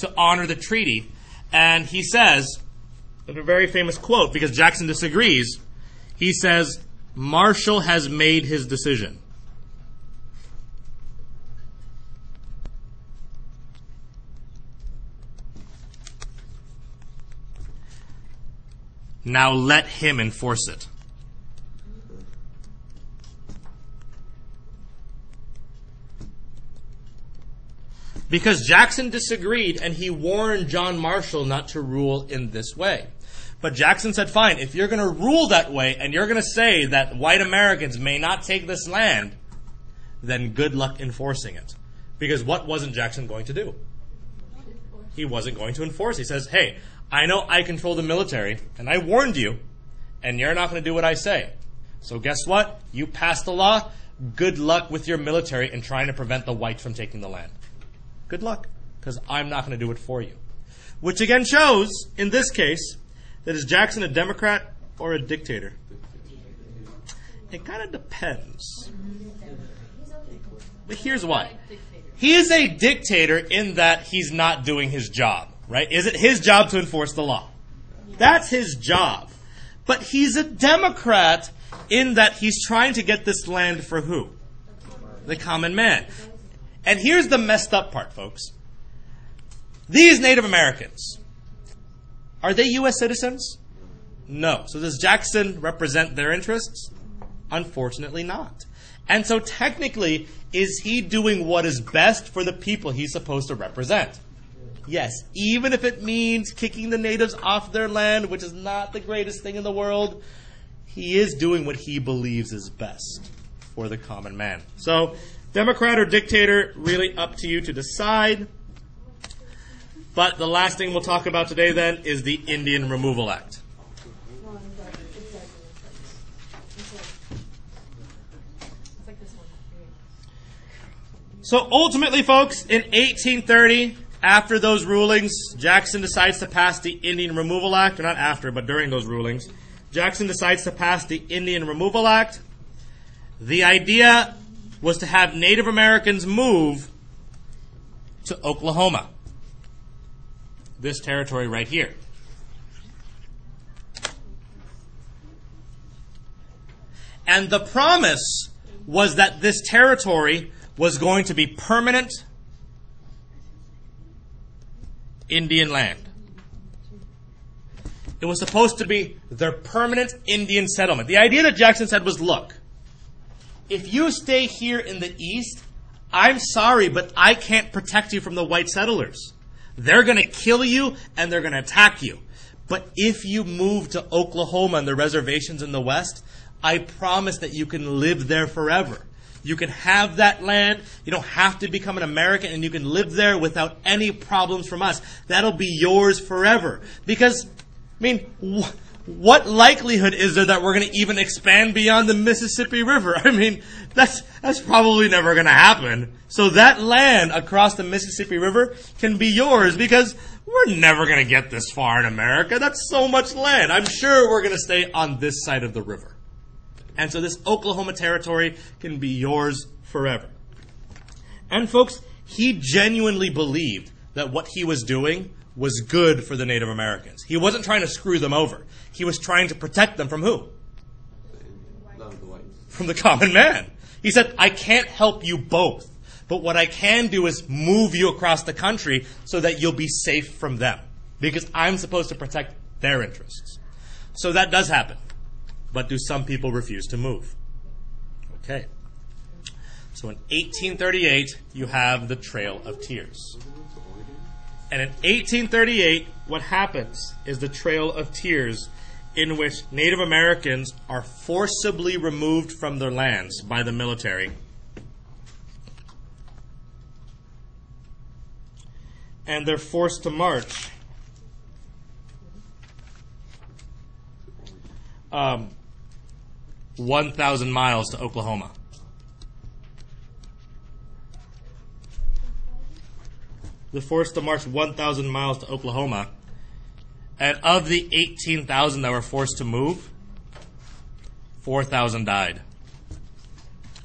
to honor the treaty, and he says, in a very famous quote, because Jackson disagrees, he says, Marshall has made his decision. Now let him enforce it. Because Jackson disagreed and he warned John Marshall not to rule in this way. But Jackson said, fine, if you're going to rule that way and you're going to say that white Americans may not take this land, then good luck enforcing it. Because what wasn't Jackson going to do? He wasn't going to enforce. He says, hey, I know I control the military and I warned you and you're not going to do what I say. So guess what? You passed the law. Good luck with your military in trying to prevent the whites from taking the land. Good luck, because I'm not going to do it for you. Which again shows, in this case, that is Jackson a Democrat or a dictator? It kind of depends. But here's why. He is a dictator in that he's not doing his job, right? Is it his job to enforce the law? That's his job. But he's a Democrat in that he's trying to get this land for who? The common man. And here's the messed up part, folks. These Native Americans, are they U.S. citizens? No. So does Jackson represent their interests? Unfortunately not. And so technically, is he doing what is best for the people he's supposed to represent? Yes. Even if it means kicking the natives off their land, which is not the greatest thing in the world, he is doing what he believes is best for the common man. So, Democrat or dictator, really up to you to decide. But the last thing we'll talk about today then is the Indian Removal Act. So ultimately, folks, in 1830, after those rulings, Jackson decides to pass the Indian Removal Act, or not after, but during those rulings. Jackson decides to pass the Indian Removal Act. The idea was to have Native Americans move to Oklahoma, this territory right here. And the promise was that this territory was going to be permanent Indian land. It was supposed to be their permanent Indian settlement. The idea that Jackson said was, look, if you stay here in the east, I'm sorry, but I can't protect you from the white settlers. They're going to kill you and they're going to attack you. But if you move to Oklahoma and the reservations in the west, I promise that you can live there forever. You can have that land. You don't have to become an American, and you can live there without any problems from us. That'll be yours forever. Because, I mean, what likelihood is there that we're going to even expand beyond the Mississippi River? I mean, that's probably never going to happen. So that land across the Mississippi River can be yours because we're never going to get this far in America. That's so much land. I'm sure we're going to stay on this side of the river. And so this Oklahoma territory can be yours forever. And folks, he genuinely believed that what he was doing was good for the Native Americans. He wasn't trying to screw them over. He was trying to protect them from who? From the common man. He said, I can't help you both, but what I can do is move you across the country so that you'll be safe from them, because I'm supposed to protect their interests. So that does happen. But do some people refuse to move? Okay. So in 1838, you have the Trail of Tears. And in 1838, what happens is the Trail of Tears, in which Native Americans are forcibly removed from their lands by the military. And they're forced to march 1,000 miles to Oklahoma. They're forced to march 1,000 miles to Oklahoma. And of the 18,000 that were forced to move, 4,000 died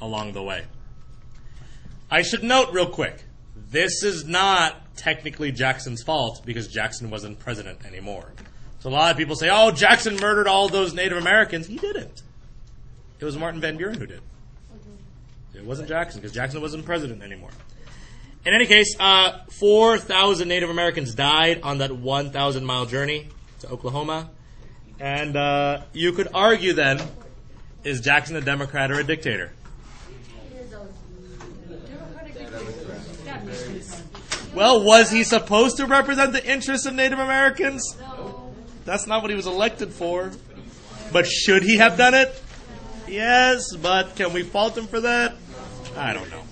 along the way. I should note real quick, this is not technically Jackson's fault because Jackson wasn't president anymore. So a lot of people say, oh, Jackson murdered all those Native Americans. He didn't. It was Martin Van Buren who did. It wasn't Jackson, because Jackson wasn't president anymore. In any case, 4,000 Native Americans died on that 1,000-mile journey to Oklahoma. And you could argue then, is Jackson a Democrat or a dictator? Well, was he supposed to represent the interests of Native Americans? No. That's not what he was elected for. But should he have done it? Yes, but can we fault him for that? I don't know.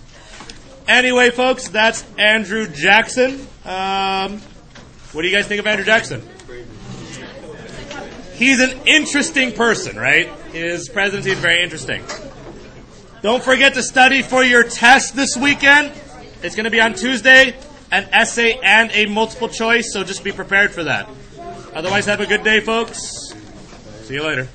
Anyway, folks, that's Andrew Jackson. What do you guys think of Andrew Jackson? He's an interesting person, right? His presidency is very interesting. Don't forget to study for your test this weekend. It's going to be on Tuesday, an essay and a multiple choice, so just be prepared for that. Otherwise, have a good day, folks. See you later.